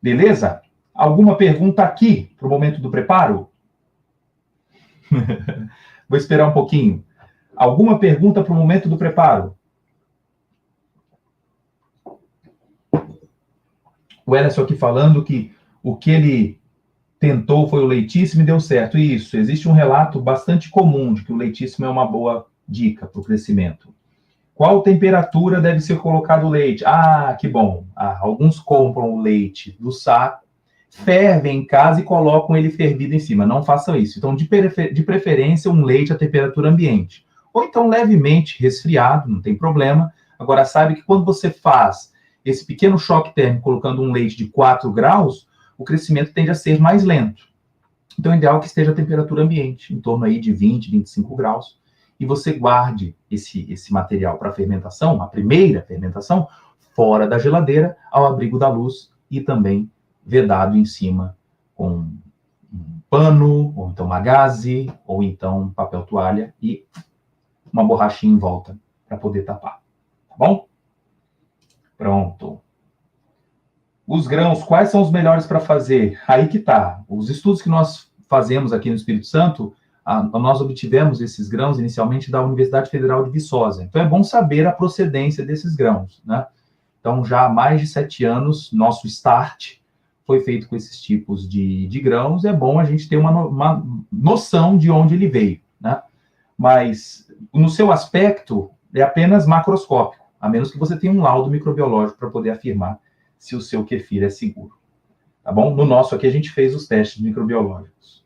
Beleza? Alguma pergunta aqui para o momento do preparo? Vou esperar um pouquinho. Alguma pergunta para o momento do preparo? O Elerson aqui falando que o que ele tentou foi o leitíssimo e deu certo. Isso, existe um relato bastante comum de que o leitíssimo é uma boa dica para o crescimento. Qual temperatura deve ser colocado o leite? Ah, que bom. Alguns compram o leite do saco, fervem em casa e colocam ele fervido em cima. Não façam isso. Então, de preferência, um leite à temperatura ambiente. Ou então, levemente resfriado, não tem problema. Agora, sabe que quando você faz esse pequeno choque térmico colocando um leite de 4 graus, o crescimento tende a ser mais lento. Então, o ideal é que esteja a temperatura ambiente, em torno aí de 20, 25 graus. E você guarde esse material para fermentação, a primeira fermentação, fora da geladeira, ao abrigo da luz e também vedado em cima com um pano, ou então uma gaze, ou então papel toalha e uma borrachinha em volta para poder tapar. Tá bom? Pronto. Os grãos, quais são os melhores para fazer? Aí que tá. Os estudos que nós fazemos aqui no Espírito Santo, nós obtivemos esses grãos inicialmente da Universidade Federal de Viçosa. Então, é bom saber a procedência desses grãos, né? Então, já há mais de 7 anos, nosso start foi feito com esses tipos de grãos. É bom a gente ter uma noção de onde ele veio, né? Mas, no seu aspecto, é apenas macroscópico, a menos que você tenha um laudo microbiológico para poder afirmar se o seu kefir é seguro. Tá bom? No nosso aqui, a gente fez os testes microbiológicos.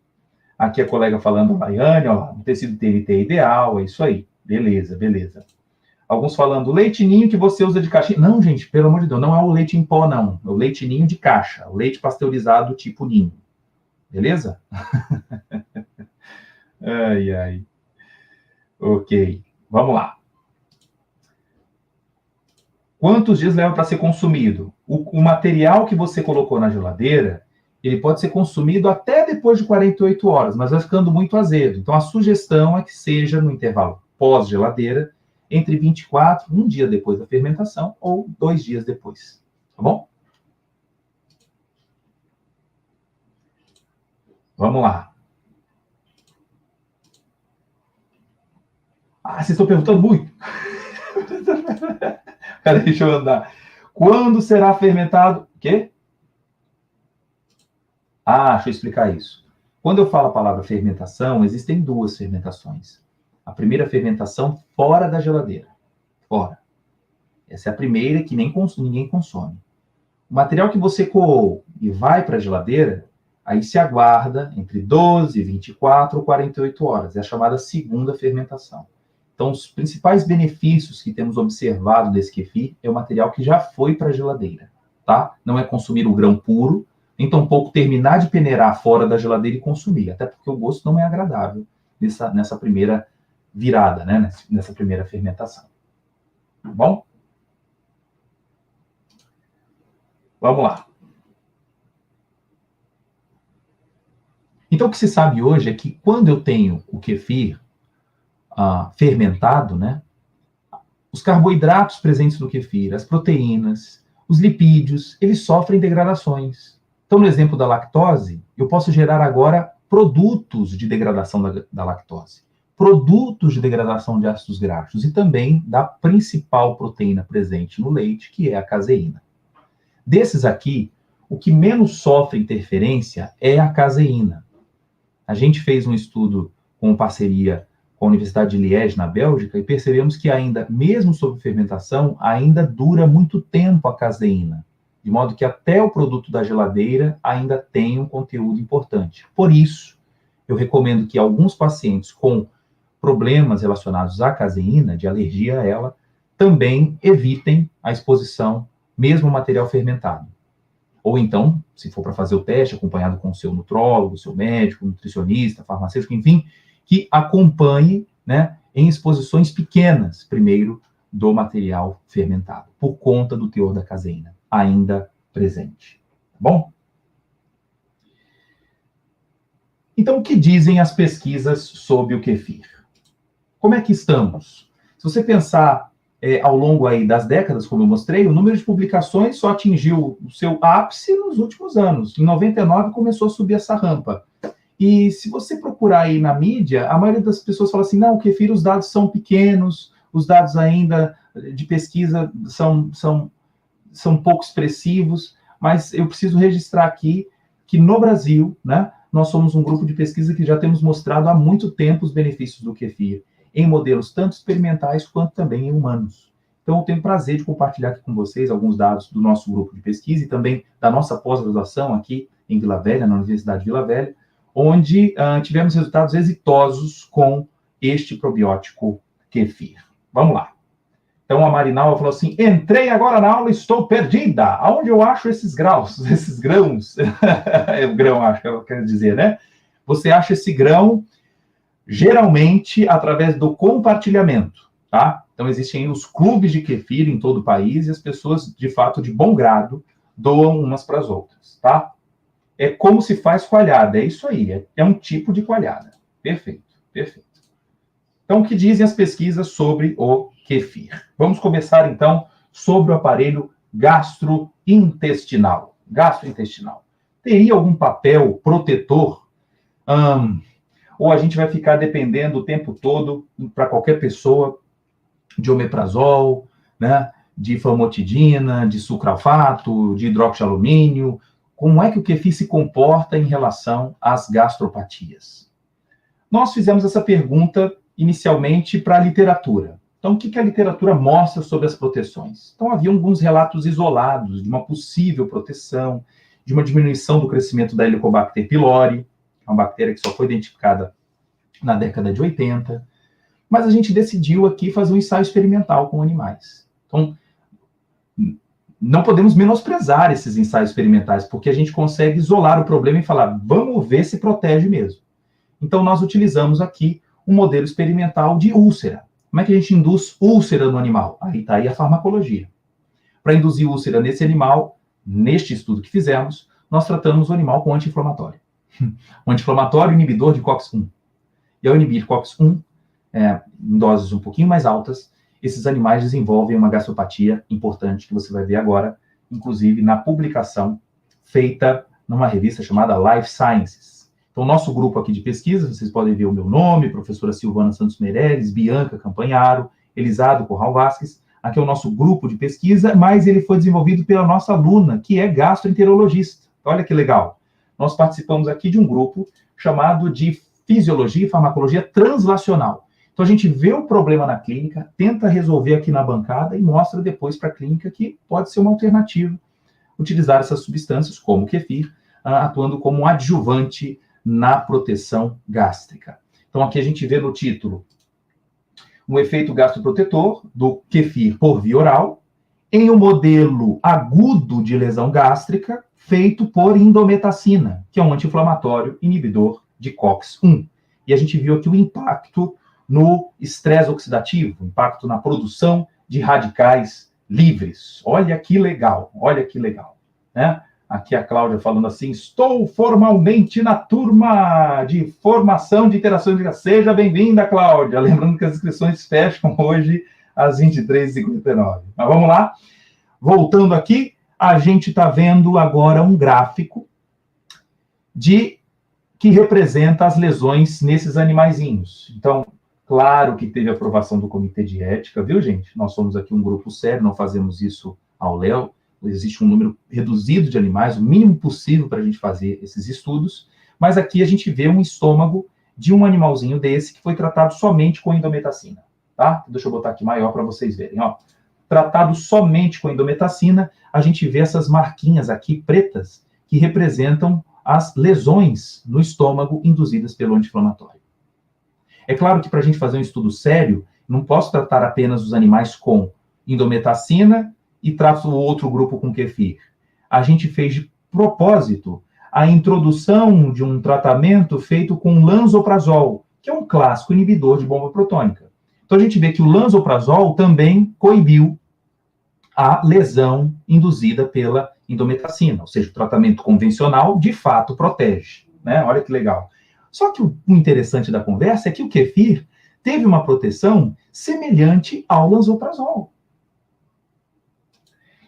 Aqui a colega falando, a Laiane, ó, o tecido TNT é ideal, é isso aí. Beleza, beleza. Alguns falando, leite ninho que você usa de caixinha. Não, gente, pelo amor de Deus, não é o leite em pó, não. É o leite ninho de caixa, o leite pasteurizado tipo ninho. Beleza? Ai, ai. Ok, vamos lá. Quantos dias leva para ser consumido? O material que você colocou na geladeira, ele pode ser consumido até depois de 48 horas, mas vai ficando muito azedo. Então, a sugestão é que seja no intervalo pós-geladeira, entre 24, um dia depois da fermentação, ou 2 dias depois. Tá bom? Vamos lá. Ah, vocês estão perguntando muito. Peraí, deixa eu andar. Quando será fermentado? O quê? Ah, deixa eu explicar isso. Quando eu falo a palavra fermentação, existem duas fermentações. A primeira fermentação fora da geladeira. Fora. Essa é a primeira que ninguém consome. O material que você coou e vai para a geladeira, aí se aguarda entre 12, 24 ou 48 horas. É a chamada segunda fermentação. Então, os principais benefícios que temos observado desse kefir é o material que já foi para a geladeira, tá? Não é consumir o grão puro, nem tampouco terminar de peneirar fora da geladeira e consumir, até porque o gosto não é agradável nessa primeira virada, né? Nessa primeira fermentação. Tá bom? Vamos lá. Então, o que se sabe hoje é que quando eu tenho o kefir fermentado, né? Os carboidratos presentes no kefir, as proteínas, os lipídios, eles sofrem degradações. Então, no exemplo da lactose, eu posso gerar agora produtos de degradação da lactose, produtos de degradação de ácidos graxos e também da principal proteína presente no leite, que é a caseína. Desses aqui, o que menos sofre interferência é a caseína. A gente fez um estudo com parceria com a Universidade de Liège, na Bélgica, e percebemos que ainda, mesmo sob fermentação, ainda dura muito tempo a caseína, de modo que até o produto da geladeira ainda tem um conteúdo importante. Por isso, eu recomendo que alguns pacientes com problemas relacionados à caseína, de alergia a ela, também evitem a exposição, mesmo ao material fermentado. Ou então, se for para fazer o teste, acompanhado com o seu nutrólogo, seu médico, nutricionista, farmacêutico, enfim, que acompanhe, né, em exposições pequenas, primeiro, do material fermentado, por conta do teor da caseína ainda presente. Tá bom? Então, o que dizem as pesquisas sobre o kefir? Como é que estamos? Se você pensar ao longo aí das décadas, como eu mostrei, o número de publicações só atingiu o seu ápice nos últimos anos. Em 99 começou a subir essa rampa. E se você procurar aí na mídia, a maioria das pessoas fala assim, não, o kefir, os dados são pequenos, os dados ainda de pesquisa são pouco expressivos, mas eu preciso registrar aqui que no Brasil, né, nós somos um grupo de pesquisa que já temos mostrado há muito tempo os benefícios do kefir, em modelos tanto experimentais quanto também em humanos. Então, eu tenho prazer de compartilhar aqui com vocês alguns dados do nosso grupo de pesquisa e também da nossa pós-graduação aqui em Vila Velha, na Universidade de Vila Velha, onde tivemos resultados exitosos com este probiótico kefir. Vamos lá. Então, a Marinalva falou assim, entrei agora na aula e estou perdida. Aonde eu acho esses grãos? É o grão, acho que eu quero dizer, né? Você acha esse grão, geralmente, através do compartilhamento, tá? Então, existem os clubes de kefir em todo o país e as pessoas, de fato, de bom grado, doam umas para as outras, tá? É como se faz coalhada, é isso aí, é um tipo de coalhada. Perfeito, perfeito. Então, o que dizem as pesquisas sobre o kefir? Vamos começar, então, sobre o aparelho gastrointestinal. Gastrointestinal. Teria algum papel protetor? Ou a gente vai ficar dependendo o tempo todo, para qualquer pessoa, de omeprazol, né, de famotidina, de sucralfato, de hidroxialumínio? Como é que o kefir se comporta em relação às gastropatias? Nós fizemos essa pergunta inicialmente para a literatura. Então, o que a literatura mostra sobre as proteções? Então, havia alguns relatos isolados de uma possível proteção, de uma diminuição do crescimento da Helicobacter pylori, é uma bactéria que só foi identificada na década de 80, mas a gente decidiu aqui fazer um ensaio experimental com animais. Então, não podemos menosprezar esses ensaios experimentais, porque a gente consegue isolar o problema e falar, vamos ver se protege mesmo. Então, nós utilizamos aqui um modelo experimental de úlcera. Como é que a gente induz úlcera no animal? Aí está aí a farmacologia. Para induzir úlcera nesse animal, neste estudo que fizemos, nós tratamos o animal com anti-inflamatório. Um anti-inflamatório inibidor de COX-1. E ao inibir COX-1, em doses um pouquinho mais altas, esses animais desenvolvem uma gastropatia importante, que você vai ver agora, inclusive na publicação feita numa revista chamada Life Sciences. Então, nosso grupo aqui de pesquisa, vocês podem ver o meu nome, professora Silvana Santos Meireles, Bianca Campanharo, Elisado Corral Vasques. Aqui é o nosso grupo de pesquisa, mas ele foi desenvolvido pela nossa aluna, que é gastroenterologista. Olha que legal. Nós participamos aqui de um grupo chamado de Fisiologia e Farmacologia Translacional. Então, a gente vê o problema na clínica, tenta resolver aqui na bancada e mostra depois para a clínica que pode ser uma alternativa utilizar essas substâncias, como o kefir, atuando como um adjuvante na proteção gástrica. Então, aqui a gente vê no título um efeito gastroprotetor do kefir por via oral em um modelo agudo de lesão gástrica feito por indometacina, que é um anti-inflamatório inibidor de COX-1. E a gente viu aqui o impacto no estresse oxidativo, impacto na produção de radicais livres. Olha que legal, né? Aqui a Cláudia falando assim, estou formalmente na turma de formação de interação de... Seja bem-vinda, Cláudia. Lembrando que as inscrições fecham hoje às 23h59. Mas vamos lá. Voltando aqui, a gente está vendo agora um gráfico que representa as lesões nesses animaizinhos. Então, claro que teve aprovação do Comitê de Ética, viu, gente? Nós somos aqui um grupo sério, não fazemos isso ao léu. Existe um número reduzido de animais, o mínimo possível para a gente fazer esses estudos, mas aqui a gente vê um estômago de um animalzinho desse que foi tratado somente com indometacina, tá? Deixa eu botar aqui maior para vocês verem, ó. Tratado somente com indometacina, a gente vê essas marquinhas aqui pretas que representam as lesões no estômago induzidas pelo anti-inflamatório. É claro que para a gente fazer um estudo sério, não posso tratar apenas os animais com indometacina e trato o outro grupo com kefir. A gente fez de propósito a introdução de um tratamento feito com lanzoprazol, que é um clássico inibidor de bomba protônica. Então a gente vê que o lanzoprazol também coibiu a lesão induzida pela indometacina, ou seja, o tratamento convencional de fato protege, né? Olha que legal. Só que o interessante da conversa é que o kefir teve uma proteção semelhante ao lanzoprazol.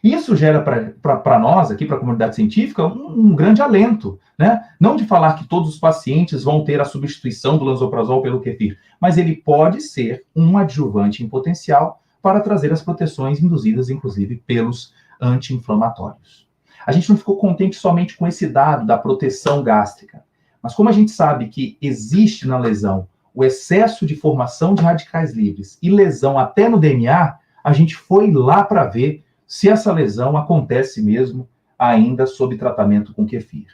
Isso gera para nós, aqui para a comunidade científica, um grande alento, né? Não de falar que todos os pacientes vão ter a substituição do lanzoprazol pelo kefir, mas ele pode ser um adjuvante em potencial para trazer as proteções induzidas, inclusive, pelos anti-inflamatórios. A gente não ficou contente somente com esse dado da proteção gástrica, mas como a gente sabe que existe na lesão o excesso de formação de radicais livres e lesão até no DNA, a gente foi lá para ver se essa lesão acontece mesmo ainda sob tratamento com kefir.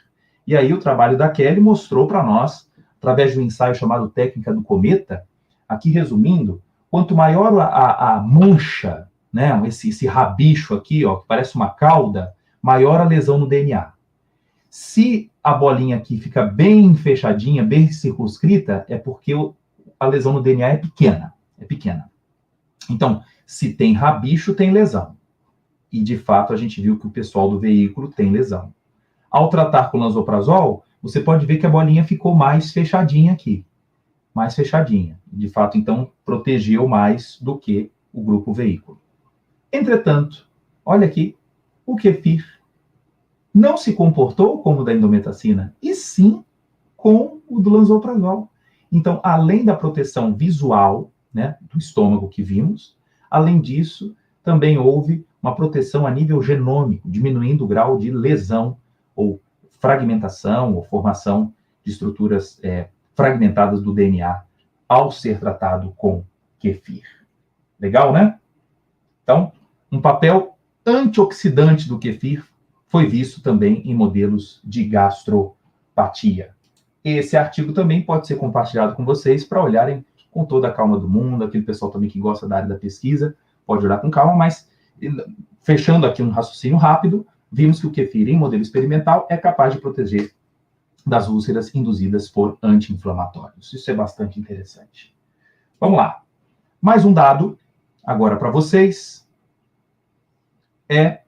E aí o trabalho da Kelly mostrou para nós, através de um ensaio chamado Técnica do Cometa, aqui resumindo, quanto maior a mancha, né, esse rabicho aqui, ó, que parece uma cauda, maior a lesão no DNA. Se a bolinha aqui fica bem fechadinha, bem circunscrita, é porque a lesão no DNA é pequena. Então, se tem rabicho, tem lesão. E, de fato, a gente viu que o pessoal do veículo tem lesão. Ao tratar com lanzoprazol, você pode ver que a bolinha ficou mais fechadinha aqui. Mais fechadinha. De fato, então, protegeu mais do que o grupo veículo. Entretanto, olha aqui, o kefir não se comportou como o da indometacina, e sim com o do lanzoprazol. Então, além da proteção visual, né, do estômago que vimos, além disso, também houve uma proteção a nível genômico, diminuindo o grau de lesão ou fragmentação ou formação de estruturas fragmentadas do DNA ao ser tratado com kefir. Legal, né? Então, um papel antioxidante do kefir foi visto também em modelos de gastropatia. esse artigo também pode ser compartilhado com vocês para olharem com toda a calma do mundo, aquele pessoal também que gosta da área da pesquisa, pode olhar com calma, mas fechando aqui um raciocínio rápido, vimos que o kefir em modelo experimental é capaz de proteger das úlceras induzidas por anti-inflamatórios. Isso é bastante interessante. Vamos lá. Mais um dado, agora para vocês, é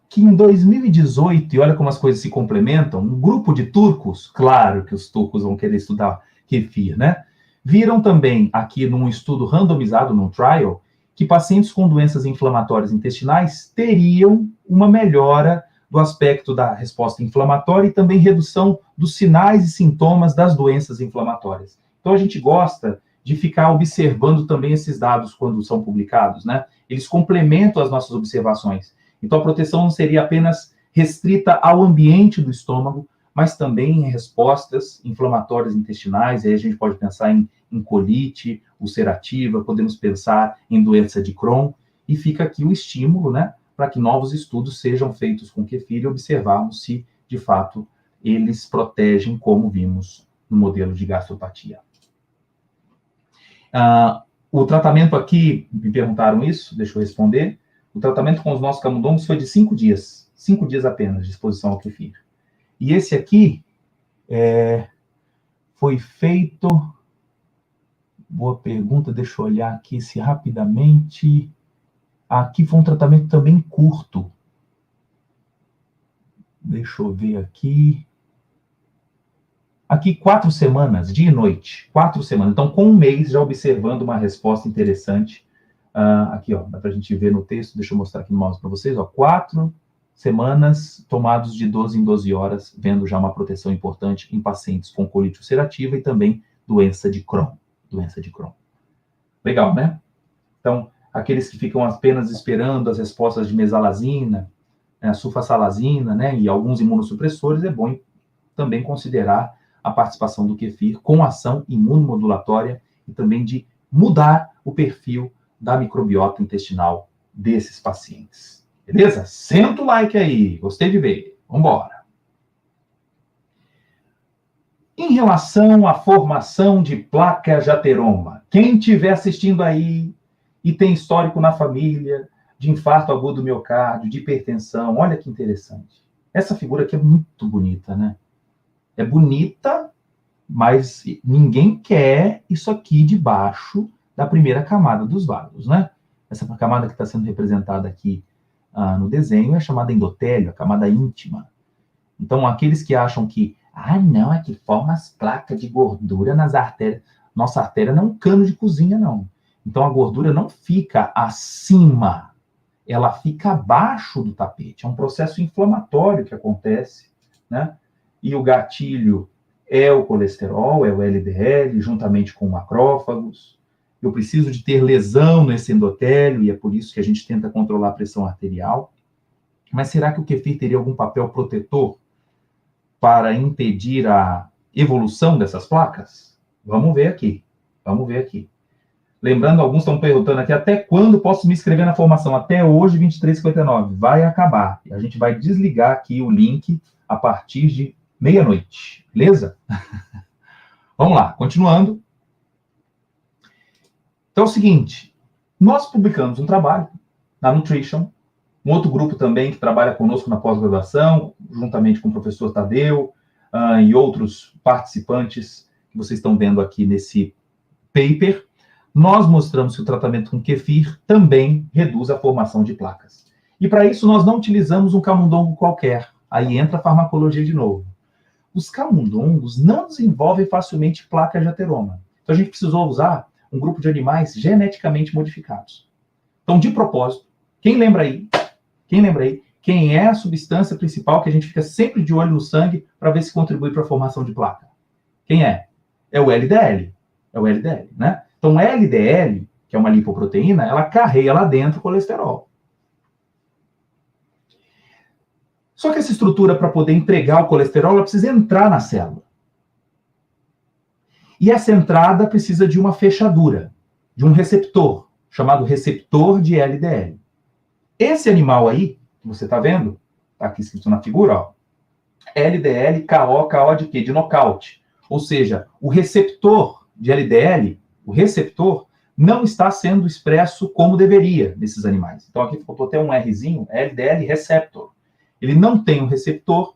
que em 2018, e olha como as coisas se complementam, um grupo de turcos, claro que os turcos vão querer estudar kefir, né? Viram também aqui num estudo randomizado, num trial, que pacientes com doenças inflamatórias intestinais teriam uma melhora do aspecto da resposta inflamatória e também redução dos sinais e sintomas das doenças inflamatórias. Então, a gente gosta de ficar observando também esses dados quando são publicados, né? Eles complementam as nossas observações. Então, a proteção não seria apenas restrita ao ambiente do estômago, mas também em respostas inflamatórias intestinais. Aí a gente pode pensar em colite ulcerativa, podemos pensar em doença de Crohn, e fica aqui o estímulo, né, para que novos estudos sejam feitos com kefir e observarmos se, de fato, eles protegem, como vimos no modelo de gastropatia. O tratamento aqui, me perguntaram isso, deixa eu responder. O tratamento com os nossos camundongos foi de 5 dias. 5 dias apenas de exposição ao kefir. E esse aqui foi feito... Boa pergunta, deixa eu olhar aqui se rapidamente... Aqui foi um tratamento também curto. Deixa eu ver aqui... Aqui 4 semanas, dia e noite. 4 semanas. Então, com um mês, já observando uma resposta interessante. Aqui, ó, dá para a gente ver no texto, deixa eu mostrar aqui no mouse para vocês, ó, 4 semanas tomados de 12 em 12 horas, vendo já uma proteção importante em pacientes com colite ulcerativa e também doença de Crohn. Legal, né? Então, aqueles que ficam apenas esperando as respostas de mesalazina, né, sulfasalazina, né, e alguns imunossupressores, é bom também considerar a participação do kefir com ação imunomodulatória e também de mudar o perfil da microbiota intestinal desses pacientes. Beleza? Senta o like aí. Gostei de ver. Vamos embora. Em relação à formação de placa de ateroma, quem estiver assistindo aí e tem histórico na família de infarto agudo do miocárdio, de hipertensão, olha que interessante. Essa figura aqui é muito bonita, né? É bonita, mas ninguém quer isso aqui debaixo da primeira camada dos vasos, né? Essa camada que está sendo representada aqui no desenho é chamada endotélio, a camada íntima. Então, aqueles que acham que, não, é que forma as placas de gordura nas artérias. Nossa artéria não é um cano de cozinha, não. Então, a gordura não fica acima, ela fica abaixo do tapete. É um processo inflamatório que acontece, né? E o gatilho é o colesterol, é o LDL, juntamente com macrófagos. Eu preciso de ter lesão nesse endotélio, e é por isso que a gente tenta controlar a pressão arterial. Mas será que o kefir teria algum papel protetor para impedir a evolução dessas placas? Vamos ver aqui. Lembrando, alguns estão perguntando aqui, até quando posso me inscrever na formação? Até hoje, 23h59. Vai acabar. A gente vai desligar aqui o link a partir de meia-noite. Beleza? Vamos lá, continuando. Então é o seguinte, nós publicamos um trabalho na Nutrition, um outro grupo também que trabalha conosco na pós-graduação, juntamente com o professor Tadeu e outros participantes que vocês estão vendo aqui nesse paper. Nós mostramos que o tratamento com kefir também reduz a formação de placas. E para isso nós não utilizamos um camundongo qualquer. Aí entra a farmacologia de novo. Os camundongos não desenvolvem facilmente placa de ateroma. Então a gente precisou usar um grupo de animais geneticamente modificados. Então, de propósito, quem lembra aí, quem é a substância principal que a gente fica sempre de olho no sangue para ver se contribui para a formação de placa? Quem é? É o LDL. Né? Então, LDL, que é uma lipoproteína, ela carrega lá dentro o colesterol. Só que essa estrutura, para poder entregar o colesterol, ela precisa entrar na célula. E essa entrada precisa de uma fechadura, de um receptor, chamado receptor de LDL. Esse animal aí, que você está vendo, está aqui escrito na figura, ó, LDL, KO, KO de quê? De nocaute. Ou seja, o receptor de LDL, o receptor, não está sendo expresso como deveria nesses animais. Então aqui faltou até um Rzinho, LDL receptor. Ele não tem um receptor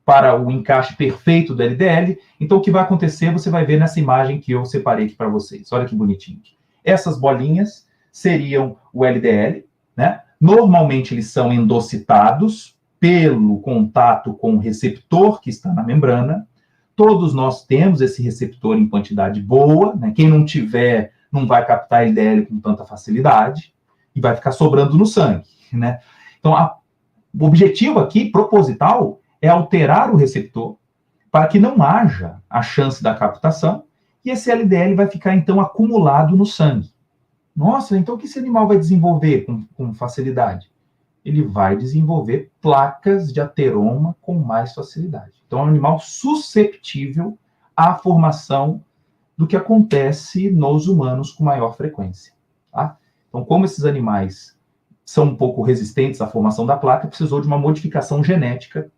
para o encaixe perfeito do LDL. Então o que vai acontecer, você vai ver nessa imagem que eu separei aqui para vocês. Olha que bonitinho. Essas bolinhas seriam o LDL, né? Normalmente eles são endocitados pelo contato com o receptor que está na membrana. Todos nós temos esse receptor em quantidade boa, né? Quem não tiver não vai captar LDL com tanta facilidade e vai ficar sobrando no sangue, né? Então, o objetivo aqui, proposital, é alterar o receptor para que não haja a chance da captação e esse LDL vai ficar, então, acumulado no sangue. Nossa, então o que esse animal vai desenvolver com facilidade? Ele vai desenvolver placas de ateroma com mais facilidade. Então, é um animal susceptível à formação do que acontece nos humanos com maior frequência. Tá? Então, como esses animais são um pouco resistentes à formação da placa, precisou de uma modificação genética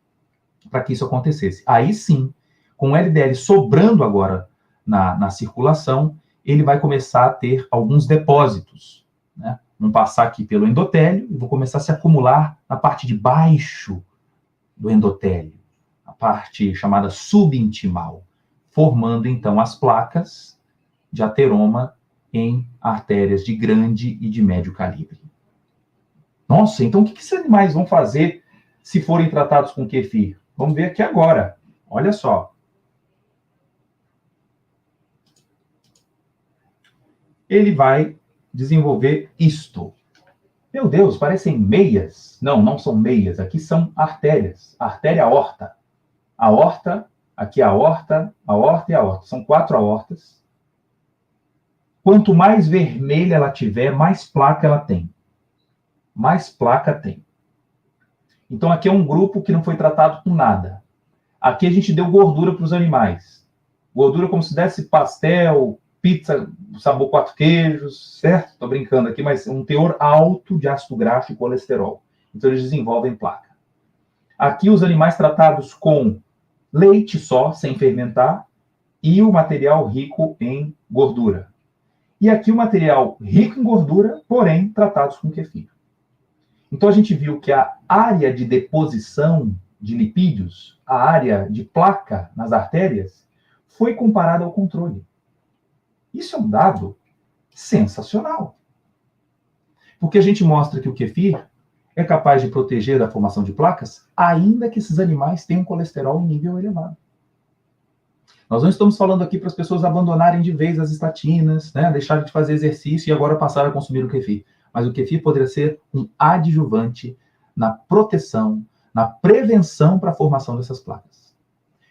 para que isso acontecesse. Aí sim, com o LDL sobrando agora na circulação, ele vai começar a ter alguns depósitos, né? Vão passar aqui pelo endotélio e vão começar a se acumular na parte de baixo do endotélio, a parte chamada subintimal, formando então as placas de ateroma em artérias de grande e de médio calibre. Nossa, então o que esses animais vão fazer se forem tratados com kefir? Vamos ver aqui agora. Olha só. Ele vai desenvolver isto. Meu Deus, parecem meias. Não, não são meias. Aqui são artérias. Artéria aorta. Aorta, aqui a aorta e a aorta. São 4 aortas. Quanto mais vermelha ela tiver, mais placa ela tem. Mais placa tem. Então aqui é um grupo que não foi tratado com nada. Aqui a gente deu gordura para os animais. Gordura como se desse pastel, pizza, sabor 4 queijos, certo? Estou brincando aqui, mas um teor alto de ácido graxo e colesterol. Então eles desenvolvem placa. Aqui os animais tratados com leite só, sem fermentar, e o material rico em gordura. E aqui o material rico em gordura, porém tratados com kefir. Então a gente viu que a área de deposição de lipídios, a área de placa nas artérias, foi comparada ao controle. Isso é um dado sensacional. Porque a gente mostra que o kefir é capaz de proteger da formação de placas, ainda que esses animais tenham colesterol em nível elevado. Nós não estamos falando aqui para as pessoas abandonarem de vez as estatinas, né, deixarem de fazer exercício e agora passar a consumir o kefir. Mas o kefir poderia ser um adjuvante na proteção, na prevenção para a formação dessas placas.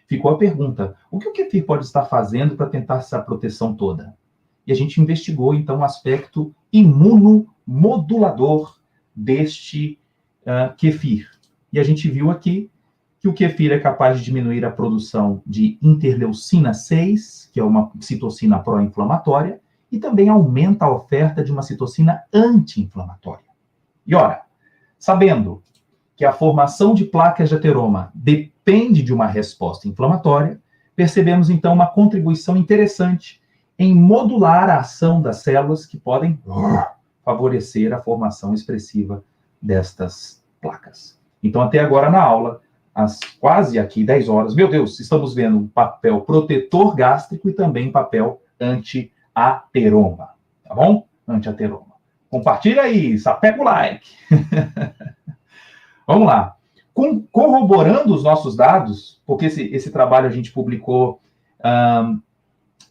Ficou a pergunta, o que o kefir pode estar fazendo para tentar essa proteção toda? E a gente investigou, então, o aspecto imunomodulador deste kefir. E a gente viu aqui que o kefir é capaz de diminuir a produção de interleucina 6, que é uma citocina pró-inflamatória, e também aumenta a oferta de uma citocina anti-inflamatória. E ora, sabendo que a formação de placas de ateroma depende de uma resposta inflamatória, percebemos então uma contribuição interessante em modular a ação das células que podem favorecer a formação expressiva destas placas. Então, até agora na aula, às quase aqui 10 horas, meu Deus, estamos vendo um papel protetor gástrico e também papel anti-ateroma, tá bom? Anti-ateroma. Compartilha aí, sapeca o like. Vamos lá. Corroborando os nossos dados, porque esse trabalho a gente publicou,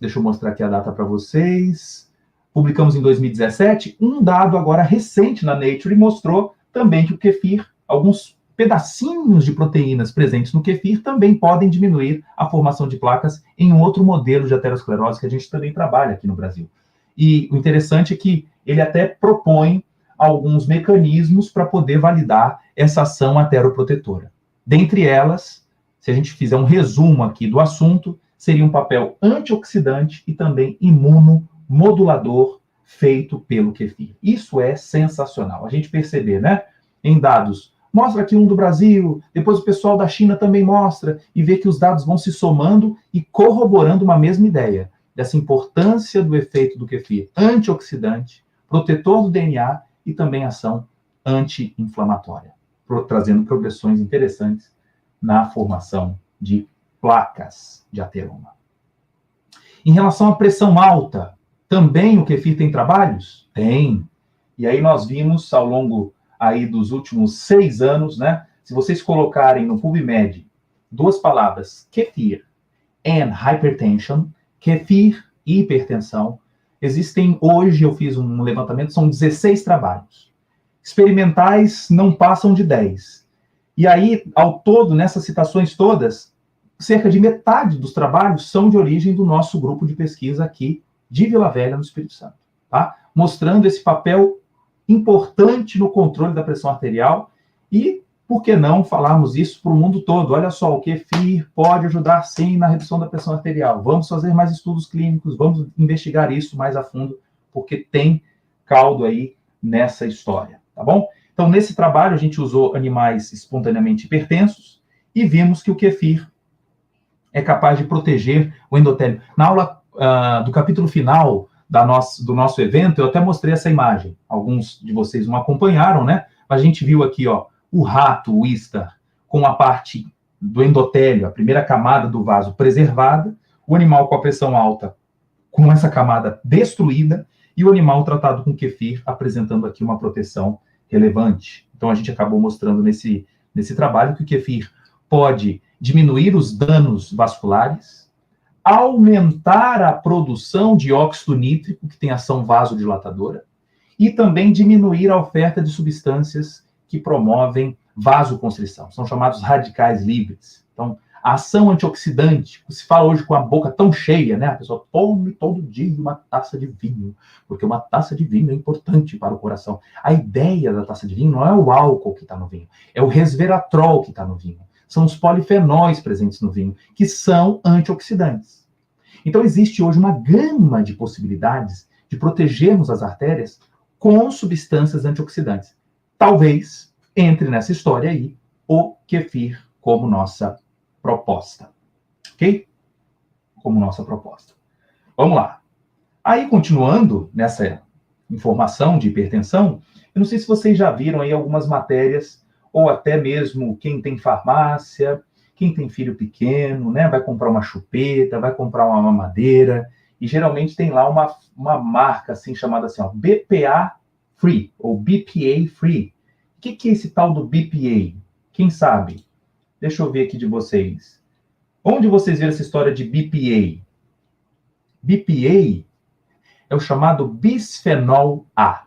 deixa eu mostrar aqui a data para vocês, publicamos em 2017, um dado agora recente na Nature mostrou também que o kefir, alguns pedacinhos de proteínas presentes no kefir também podem diminuir a formação de placas em um outro modelo de aterosclerose que a gente também trabalha aqui no Brasil. E o interessante é que ele até propõe alguns mecanismos para poder validar essa ação ateroprotetora. Dentre elas, se a gente fizer um resumo aqui do assunto, seria um papel antioxidante e também imunomodulador feito pelo kefir. Isso é sensacional. A gente perceber, né, em dados mostra aqui um do Brasil, depois o pessoal da China também mostra, e vê que os dados vão se somando e corroborando uma mesma ideia, dessa importância do efeito do kefir antioxidante, protetor do DNA e também ação anti-inflamatória, trazendo progressões interessantes na formação de placas de ateroma. Em relação à pressão alta, também o kefir tem trabalhos? Tem. E aí nós vimos ao longo aí dos últimos 6 anos, né? Se vocês colocarem no PubMed 2 palavras, kefir and hypertension, kefir e hipertensão, existem hoje, eu fiz um levantamento, são 16 trabalhos. Experimentais não passam de 10. E aí, ao todo, nessas citações todas, cerca de metade dos trabalhos são de origem do nosso grupo de pesquisa aqui de Vila Velha, no Espírito Santo, tá? Mostrando esse papel importante no controle da pressão arterial e, por que não, falarmos isso para o mundo todo. Olha só, o kefir pode ajudar, sim, na redução da pressão arterial. Vamos fazer mais estudos clínicos, vamos investigar isso mais a fundo, porque tem caldo aí nessa história, tá bom? Então, nesse trabalho, a gente usou animais espontaneamente hipertensos e vimos que o kefir é capaz de proteger o endotélio. Na aula do capítulo final do nosso evento, eu até mostrei essa imagem. Alguns de vocês não acompanharam, né? A gente viu aqui, ó, o rato, o Wistar, com a parte do endotélio, a primeira camada do vaso preservada, o animal com a pressão alta, com essa camada destruída, e o animal tratado com kefir, apresentando aqui uma proteção relevante. Então, a gente acabou mostrando nesse trabalho que o kefir pode diminuir os danos vasculares, aumentar a produção de óxido nítrico, que tem ação vasodilatadora, e também diminuir a oferta de substâncias que promovem vasoconstrição. São chamados radicais livres. Então, a ação antioxidante, se fala hoje com a boca tão cheia, né? A pessoa tome todo dia uma taça de vinho, porque uma taça de vinho é importante para o coração. A ideia da taça de vinho não é o álcool que está no vinho, é o resveratrol que está no vinho. São os polifenóis presentes no vinho, que são antioxidantes. Então, existe hoje uma gama de possibilidades de protegermos as artérias com substâncias antioxidantes. Talvez entre nessa história aí o kefir como nossa proposta. Ok? Como nossa proposta. Vamos lá. Aí, continuando nessa informação de hipertensão, eu não sei se vocês já viram aí algumas matérias, ou até mesmo quem tem farmácia, quem tem filho pequeno, né, vai comprar uma chupeta, vai comprar uma mamadeira, e geralmente tem lá uma marca assim, chamada assim, ó, BPA Free, ou BPA Free. O que é esse tal do BPA? Quem sabe? Deixa eu ver aqui de vocês. Onde vocês viram essa história de BPA? BPA é o chamado bisfenol A.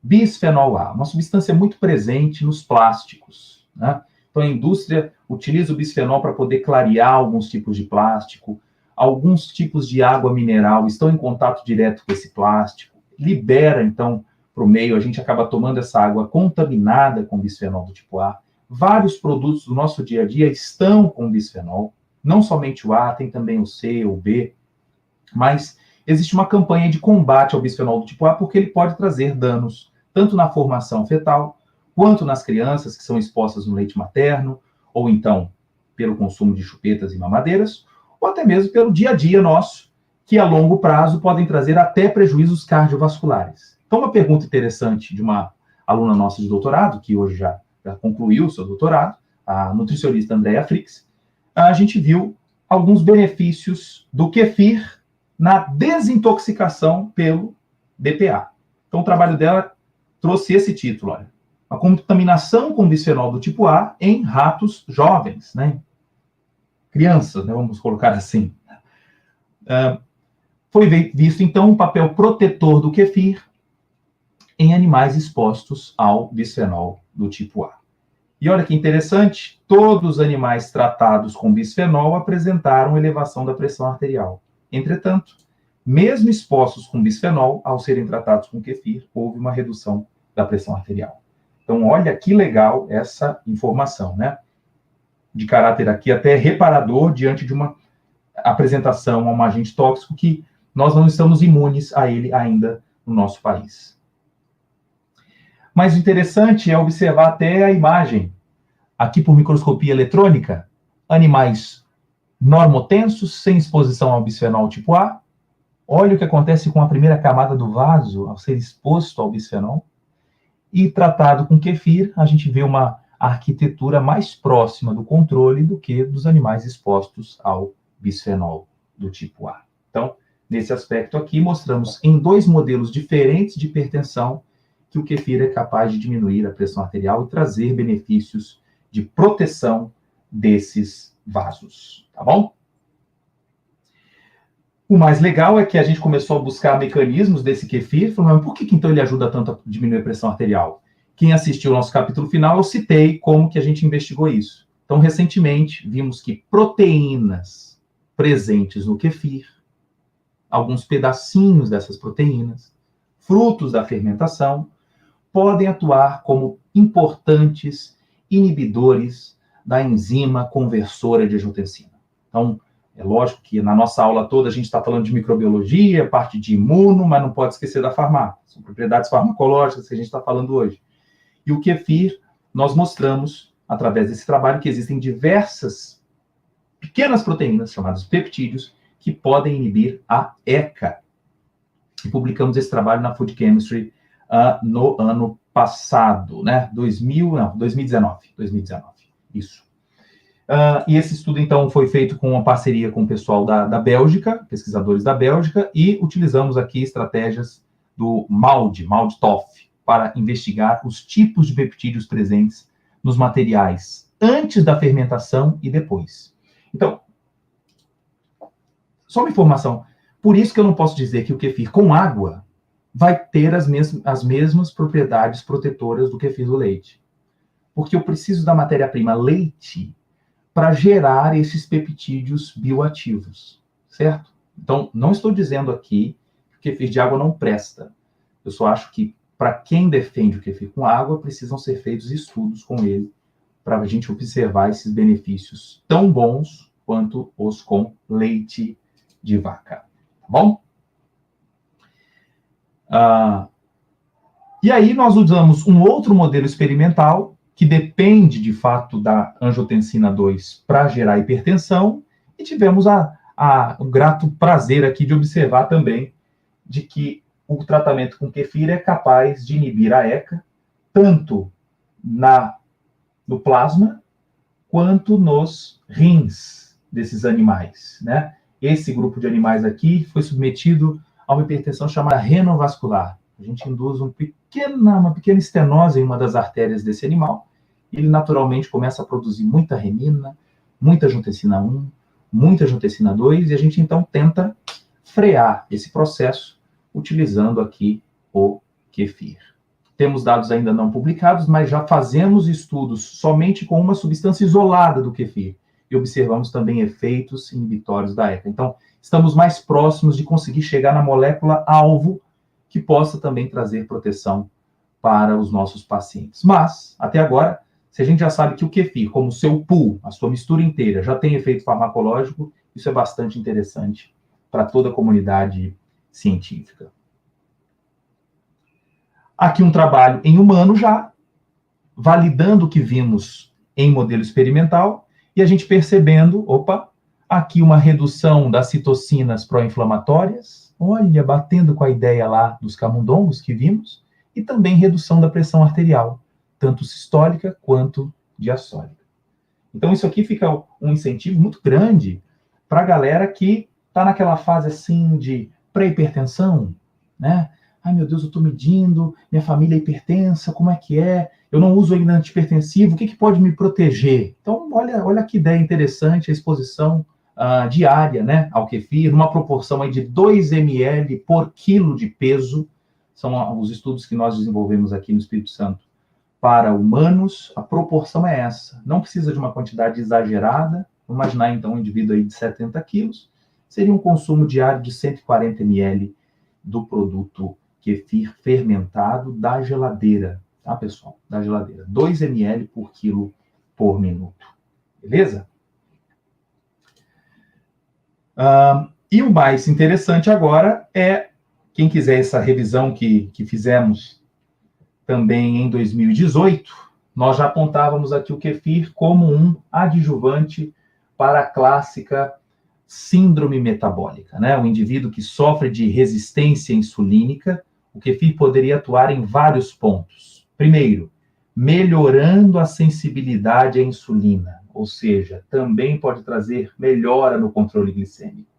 Bisfenol A, uma substância muito presente nos plásticos, né? Então, a indústria utiliza o bisfenol para poder clarear alguns tipos de plástico, alguns tipos de água mineral estão em contato direto com esse plástico, libera, então, para o meio, a gente acaba tomando essa água contaminada com bisfenol do tipo A. Vários produtos do nosso dia a dia estão com bisfenol, não somente o A, tem também o C, o B, mas existe uma campanha de combate ao bisfenol do tipo A porque ele pode trazer danos, tanto na formação fetal, quanto nas crianças que são expostas no leite materno, ou então pelo consumo de chupetas e mamadeiras, ou até mesmo pelo dia a dia nosso, que a longo prazo podem trazer até prejuízos cardiovasculares. Então, uma pergunta interessante de uma aluna nossa de doutorado, que hoje já concluiu o seu doutorado, a nutricionista Andrea Frix, a gente viu alguns benefícios do kefir na desintoxicação pelo BPA. Então, o trabalho dela trouxe esse título, olha. A contaminação com bisfenol do tipo A em ratos jovens, né? Crianças, né? Vamos colocar assim. Foi visto, então, um papel protetor do kefir em animais expostos ao bisfenol do tipo A. E olha que interessante, todos os animais tratados com bisfenol apresentaram elevação da pressão arterial. Entretanto, mesmo expostos com bisfenol, ao serem tratados com kefir, houve uma redução da pressão arterial. Então, olha que legal essa informação, né? De caráter aqui até reparador diante de uma apresentação a um agente tóxico que nós não estamos imunes a ele ainda no nosso país. Mas o interessante é observar até a imagem aqui por microscopia eletrônica, animais normotensos, sem exposição ao bisfenol tipo A. Olha o que acontece com a primeira camada do vaso ao ser exposto ao bisfenol. E tratado com kefir, a gente vê uma arquitetura mais próxima do controle do que dos animais expostos ao bisfenol do tipo A. Então, nesse aspecto aqui, mostramos em 2 modelos diferentes de hipertensão que o kefir é capaz de diminuir a pressão arterial e trazer benefícios de proteção desses vasos, tá bom? O mais legal é que a gente começou a buscar mecanismos desse kefir, falando, mas por que então ele ajuda tanto a diminuir a pressão arterial? Quem assistiu ao nosso capítulo final, eu citei como que a gente investigou isso. Então, recentemente, vimos que proteínas presentes no kefir, alguns pedacinhos dessas proteínas, frutos da fermentação, podem atuar como importantes inibidores da enzima conversora de angiotensina. Então, é lógico que na nossa aula toda a gente está falando de microbiologia, parte de imuno, mas não pode esquecer da farmácia. São propriedades farmacológicas que a gente está falando hoje. E o kefir, nós mostramos, através desse trabalho, que existem diversas pequenas proteínas, chamadas peptídeos, que podem inibir a ECA. E publicamos esse trabalho na Food Chemistry no ano passado, né? 2019. Isso. E esse estudo, então, foi feito com uma parceria com o pessoal da Bélgica, pesquisadores da Bélgica, e utilizamos aqui estratégias do MALD-TOF, para investigar os tipos de peptídeos presentes nos materiais antes da fermentação e depois. Então, só uma informação. Por isso que eu não posso dizer que o kefir com água vai ter as mesmas propriedades protetoras do kefir do leite. Porque eu preciso da matéria-prima leite para gerar esses peptídeos bioativos, certo? Então, não estou dizendo aqui que o kefir de água não presta. Eu só acho que, para quem defende o kefir com água, precisam ser feitos estudos com ele, para a gente observar esses benefícios tão bons quanto os com leite de vaca. Tá bom? E aí nós usamos um outro modelo experimental que depende, de fato, da angiotensina 2 para gerar hipertensão, e tivemos o grato prazer aqui de observar também de que o tratamento com kefir é capaz de inibir a ECA, tanto no plasma, quanto nos rins desses animais, né? Esse grupo de animais aqui foi submetido a uma hipertensão chamada renovascular. A gente induz uma pequena estenose em uma das artérias desse animal, e ele naturalmente começa a produzir muita renina, muita angiotensina 1, muita angiotensina 2, e a gente então tenta frear esse processo utilizando aqui o kefir. Temos dados ainda não publicados, mas já fazemos estudos somente com uma substância isolada do kefir, e observamos também efeitos inibitórios da ECA. Então, estamos mais próximos de conseguir chegar na molécula-alvo que possa também trazer proteção para os nossos pacientes. Mas, até agora, se a gente já sabe que o kefir, como seu pool, a sua mistura inteira, já tem efeito farmacológico, isso é bastante interessante para toda a comunidade científica. Aqui um trabalho em humano já, validando o que vimos em modelo experimental, e a gente percebendo, aqui uma redução das citocinas pró-inflamatórias, olha, batendo com a ideia lá dos camundongos que vimos, e também redução da pressão arterial, tanto sistólica quanto diastólica. Então isso aqui fica um incentivo muito grande para a galera que está naquela fase assim de pré-hipertensão, né? Ai, meu Deus, eu estou medindo, minha família é hipertensa, como é que é? Eu não uso ainda antihipertensivo, o que pode me proteger? Então, olha que ideia interessante, a exposição diária, né, ao kefir, numa proporção aí de 2 ml por quilo de peso. São os estudos que nós desenvolvemos aqui no Espírito Santo. Para humanos, a proporção é essa. Não precisa de uma quantidade exagerada. Vamos imaginar, então, um indivíduo aí de 70 quilos. Seria um consumo diário de 140 ml do produto kefir fermentado da geladeira. Tá, pessoal? Da geladeira. 2 ml por quilo por minuto. Beleza? E o mais interessante agora é, quem quiser essa revisão que fizemos também em 2018, nós já apontávamos aqui o kefir como um adjuvante para a clássica síndrome metabólica, né? O indivíduo que sofre de resistência insulínica, o kefir poderia atuar em vários pontos. Primeiro, melhorando a sensibilidade à insulina, ou seja, também pode trazer melhora no controle glicêmico.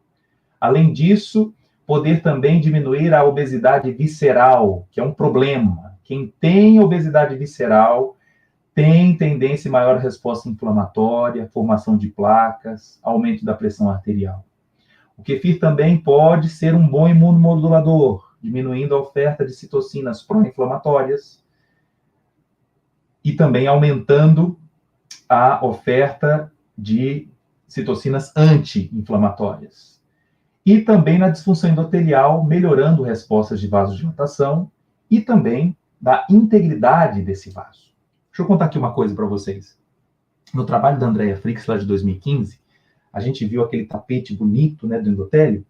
Além disso, poder também diminuir a obesidade visceral, que é um problema. Quem tem obesidade visceral tem tendência a maior resposta inflamatória, formação de placas, aumento da pressão arterial. O kefir também pode ser um bom imunomodulador, diminuindo a oferta de citocinas pró-inflamatórias e também aumentando a oferta de citocinas anti-inflamatórias. E também na disfunção endotelial, melhorando respostas de vasodilatação e também da integridade desse vaso. Deixa eu contar aqui uma coisa para vocês. No trabalho da Andrea Fricks, lá de 2015, a gente viu aquele tapete bonito, né, do endotélio.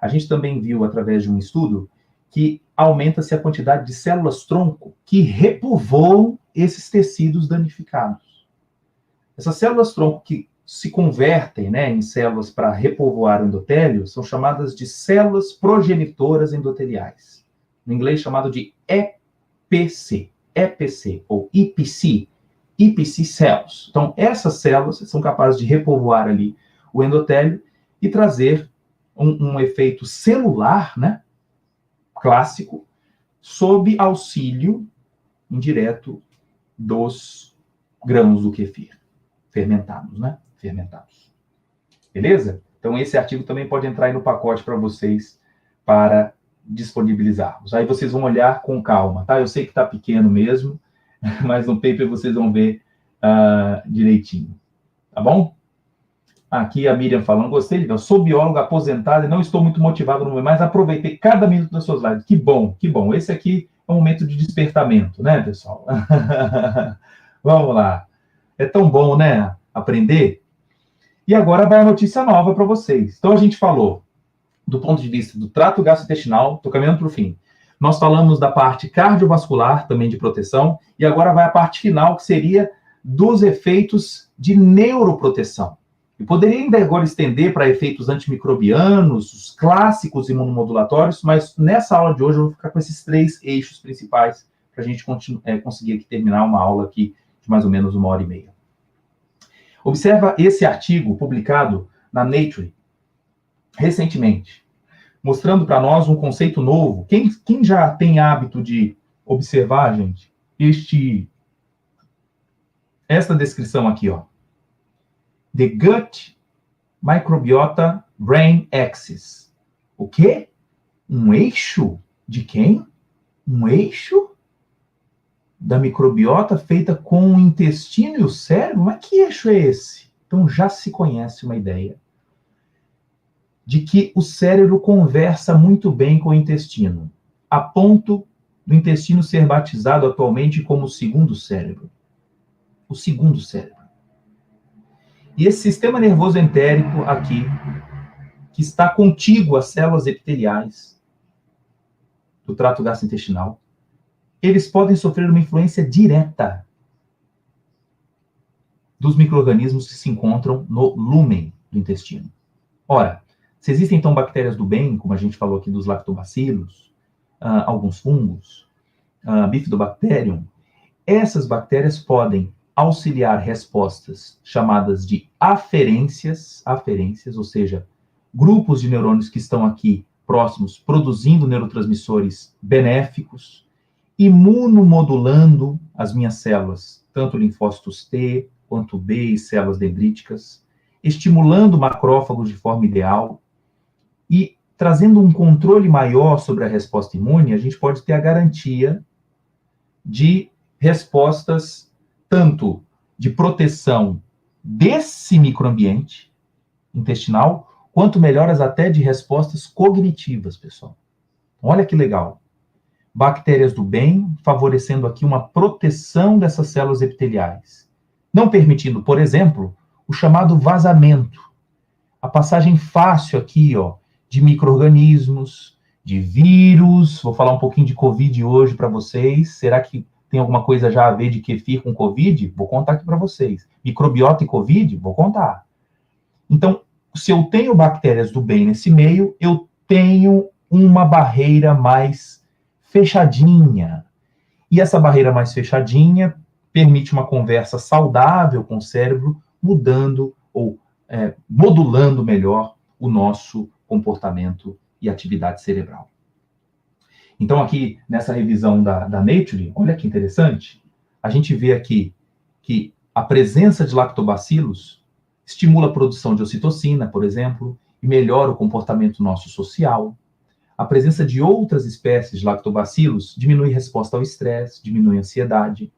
A gente também viu, através de um estudo, que aumenta-se a quantidade de células-tronco que repovoam esses tecidos danificados. Essas células-tronco que se convertem, né, em células para repovoar o endotélio são chamadas de células progenitoras endoteliais. No inglês, chamado de EPC. EPC, ou EPC, EPC cells. Então, essas células são capazes de repovoar ali o endotélio e trazer um efeito celular, né, clássico, sob auxílio indireto dos grãos do kefir, fermentados, né, fermentados. Beleza? Então, esse artigo também pode entrar aí no pacote para vocês, para disponibilizarmos. Aí vocês vão olhar com calma, tá? Eu sei que está pequeno mesmo, mas no paper vocês vão ver direitinho, tá bom? Aqui a Miriam falando, gostei, então, sou bióloga aposentada e não estou muito motivado no momento, mas aproveitei cada minuto das suas lives. Que bom, que bom. Esse aqui é um momento de despertamento, né, pessoal? Vamos lá. É tão bom, né, aprender? E agora vai a notícia nova para vocês. Então, a gente falou do ponto de vista do trato gastrointestinal, estou caminhando para o fim. Nós falamos da parte cardiovascular, também de proteção, e agora vai a parte final, que seria dos efeitos de neuroproteção. Eu poderia ainda agora estender para efeitos antimicrobianos, os clássicos imunomodulatórios, mas nessa aula de hoje eu vou ficar com esses 3 eixos principais para a gente conseguir aqui terminar uma aula aqui de mais ou menos 1h30. Observa esse artigo publicado na Nature, recentemente, mostrando para nós um conceito novo. Quem já tem hábito de observar, gente, esta descrição aqui, ó. The Gut Microbiota Brain Axis. O quê? Um eixo? De quem? Um eixo da microbiota feita com o intestino e o cérebro? Mas que eixo é esse? Então já se conhece uma ideia de que o cérebro conversa muito bem com o intestino, a ponto do intestino ser batizado atualmente como o segundo cérebro. O segundo cérebro. E esse sistema nervoso entérico aqui, que está contíguo às células epiteliais do trato gastrointestinal, eles podem sofrer uma influência direta dos micro-organismos que se encontram no lúmen do intestino. Ora, se existem, então, bactérias do bem, como a gente falou aqui dos lactobacilos, alguns fungos, bifidobacterium, essas bactérias podem auxiliar respostas chamadas de aferências, ou seja, grupos de neurônios que estão aqui próximos, produzindo neurotransmissores benéficos, imunomodulando as minhas células, tanto linfócitos T quanto B e células dendríticas, estimulando macrófagos de forma ideal, e trazendo um controle maior sobre a resposta imune, a gente pode ter a garantia de respostas tanto de proteção desse microambiente intestinal, quanto melhoras até de respostas cognitivas, pessoal. Olha que legal. Bactérias do bem, favorecendo aqui uma proteção dessas células epiteliais, não permitindo, por exemplo, o chamado vazamento, a passagem fácil aqui, ó, de micro-organismos, de vírus. Vou falar um pouquinho de Covid hoje para vocês. Será que tem alguma coisa já a ver de kefir com Covid? Vou contar aqui para vocês. Microbiota e Covid? Vou contar. Então, se eu tenho bactérias do bem nesse meio, eu tenho uma barreira mais fechadinha. E essa barreira mais fechadinha permite uma conversa saudável com o cérebro, mudando ou modulando melhor o nosso comportamento e atividade cerebral. Então, aqui, nessa revisão da Nature, olha que interessante, a gente vê aqui que a presença de lactobacilos estimula a produção de ocitocina, por exemplo, e melhora o comportamento nosso social. A presença de outras espécies de lactobacilos diminui a resposta ao estresse, diminui a ansiedade.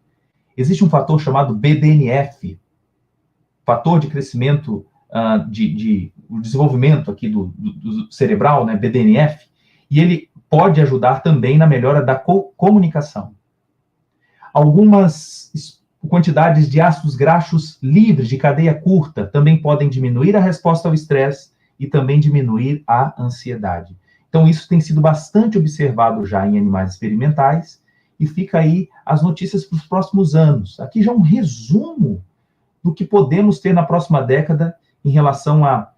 Existe um fator chamado BDNF, fator de crescimento, o desenvolvimento aqui do cerebral, né, BDNF, e ele pode ajudar também na melhora da comunicação. Algumas quantidades de ácidos graxos livres de cadeia curta também podem diminuir a resposta ao estresse e também diminuir a ansiedade. Então, isso tem sido bastante observado já em animais experimentais e fica aí as notícias para os próximos anos. Aqui já um resumo do que podemos ter na próxima década em relação a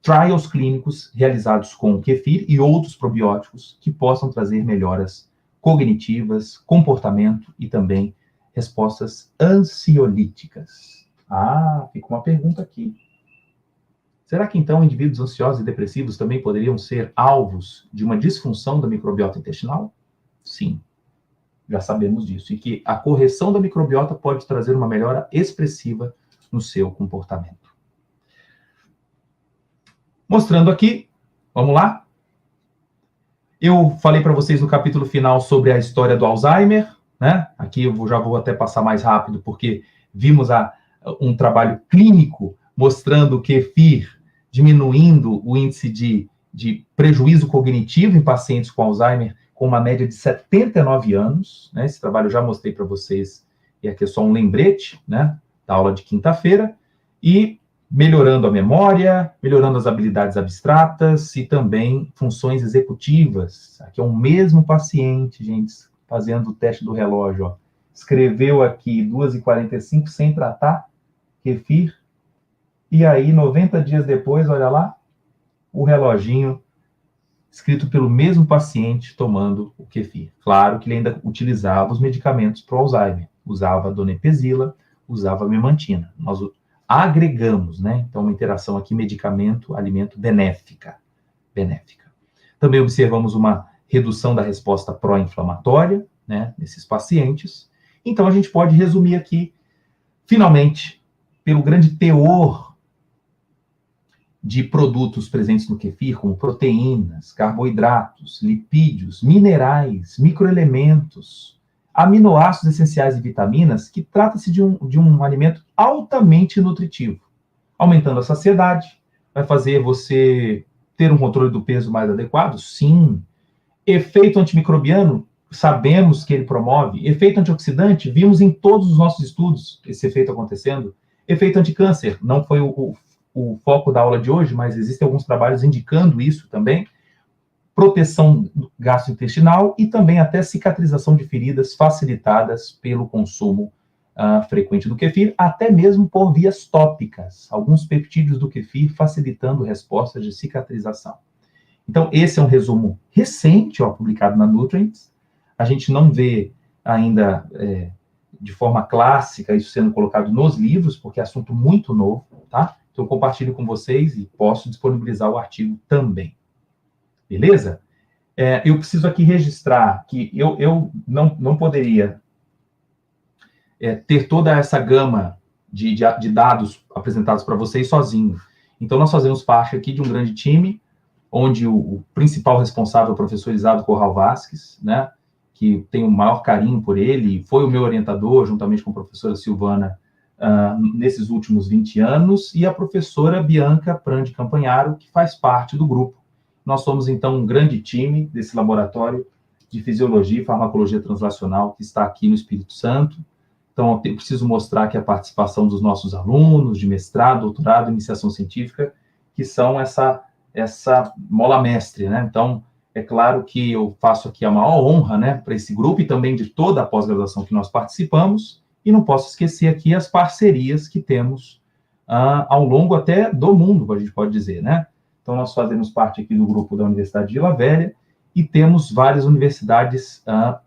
trials clínicos realizados com kefir e outros probióticos que possam trazer melhoras cognitivas, comportamento e também respostas ansiolíticas. Fica uma pergunta aqui. Será que, então, indivíduos ansiosos e depressivos também poderiam ser alvos de uma disfunção da microbiota intestinal? Sim, já sabemos disso. E que a correção da microbiota pode trazer uma melhora expressiva no seu comportamento. Mostrando aqui, vamos lá? Eu falei para vocês no capítulo final sobre a história do Alzheimer, né? Aqui eu já vou até passar mais rápido, porque vimos um trabalho clínico mostrando o kefir diminuindo o índice de prejuízo cognitivo em pacientes com Alzheimer com uma média de 79 anos. Né? Esse trabalho eu já mostrei para vocês, e aqui é só um lembrete, né, da aula de quinta-feira, e melhorando a memória, melhorando as habilidades abstratas e também funções executivas. Aqui é o mesmo paciente, gente, fazendo o teste do relógio. Ó. Escreveu aqui 2h45 sem tratar, kefir, e aí 90 dias depois, olha lá, o reloginho escrito pelo mesmo paciente tomando o kefir. Claro que ele ainda utilizava os medicamentos para o Alzheimer. Usava donepezila, usava memantina. Nós agregamos, né? Então, uma interação aqui, medicamento, alimento, benéfica. Também observamos uma redução da resposta pró-inflamatória, né, nesses pacientes. Então, a gente pode resumir aqui, finalmente, pelo grande teor de produtos presentes no kefir, como proteínas, carboidratos, lipídios, minerais, microelementos, aminoácidos essenciais e vitaminas, que trata-se de um alimento altamente nutritivo. Aumentando a saciedade, vai fazer você ter um controle do peso mais adequado? Sim. Efeito antimicrobiano, sabemos que ele promove. Efeito antioxidante, vimos em todos os nossos estudos esse efeito acontecendo. Efeito anticâncer, não foi o foco da aula de hoje, mas existem alguns trabalhos indicando isso também. Proteção gastrointestinal e também até cicatrização de feridas facilitadas pelo consumo frequente do kefir, até mesmo por vias tópicas. Alguns peptídeos do kefir facilitando respostas de cicatrização. Então, esse é um resumo recente, publicado na Nutrients. A gente não vê ainda de forma clássica isso sendo colocado nos livros, porque é assunto muito novo, tá? Então, eu compartilho com vocês e posso disponibilizar o artigo também. Beleza? Eu preciso aqui registrar que eu não poderia ter toda essa gama de dados apresentados para vocês sozinho. Então, nós fazemos parte aqui de um grande time, onde o principal responsável é o professor Isado Corral Vasques, né, que tenho o maior carinho por ele, foi o meu orientador, juntamente com a professora Silvana, nesses últimos 20 anos, e a professora Bianca Prandi Campanharo, que faz parte do grupo. Nós somos, então, um grande time desse laboratório de fisiologia e farmacologia translacional que está aqui no Espírito Santo. Então, eu preciso mostrar aqui a participação dos nossos alunos de mestrado, doutorado, iniciação científica, que são essa mola mestre, né? Então, É claro que eu faço aqui a maior honra, né, para esse grupo e também de toda a pós-graduação que nós participamos, e não posso esquecer aqui as parcerias que temos ao longo até do mundo, a gente pode dizer, né? Então, nós fazemos parte aqui do grupo da Universidade de Vila Velha e temos várias universidades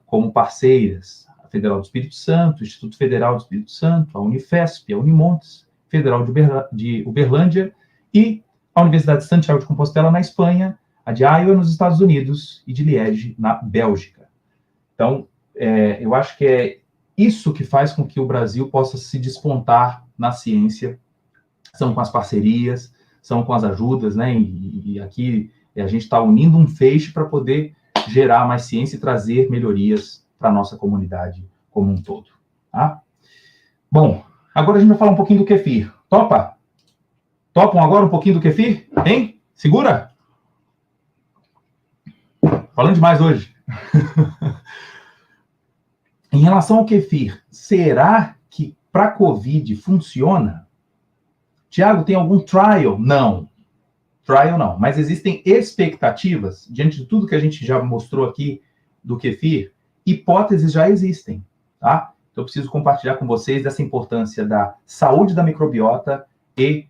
como parceiras, a Federal do Espírito Santo, o Instituto Federal do Espírito Santo, a Unifesp, a Unimontes, Federal de Uberlândia e a Universidade de Santiago de Compostela, na Espanha, a de Iowa, nos Estados Unidos, e de Liege, na Bélgica. Então, eu acho que é isso que faz com que o Brasil possa se despontar na ciência, são com as parcerias, são com as ajudas, né? E aqui a gente está unindo um feixe para poder gerar mais ciência e trazer melhorias para a nossa comunidade como um todo. Tá? Bom, agora a gente vai falar um pouquinho do kefir. Topa? Topam agora um pouquinho do kefir? Hein? Segura? Falando demais hoje. Em relação ao kefir, será que para Covid funciona? Tiago, tem algum trial? Não. Trial não. Mas existem expectativas, diante de tudo que a gente já mostrou aqui do kefir, hipóteses já existem, tá? Então, eu preciso compartilhar com vocês dessa importância da saúde da microbiota e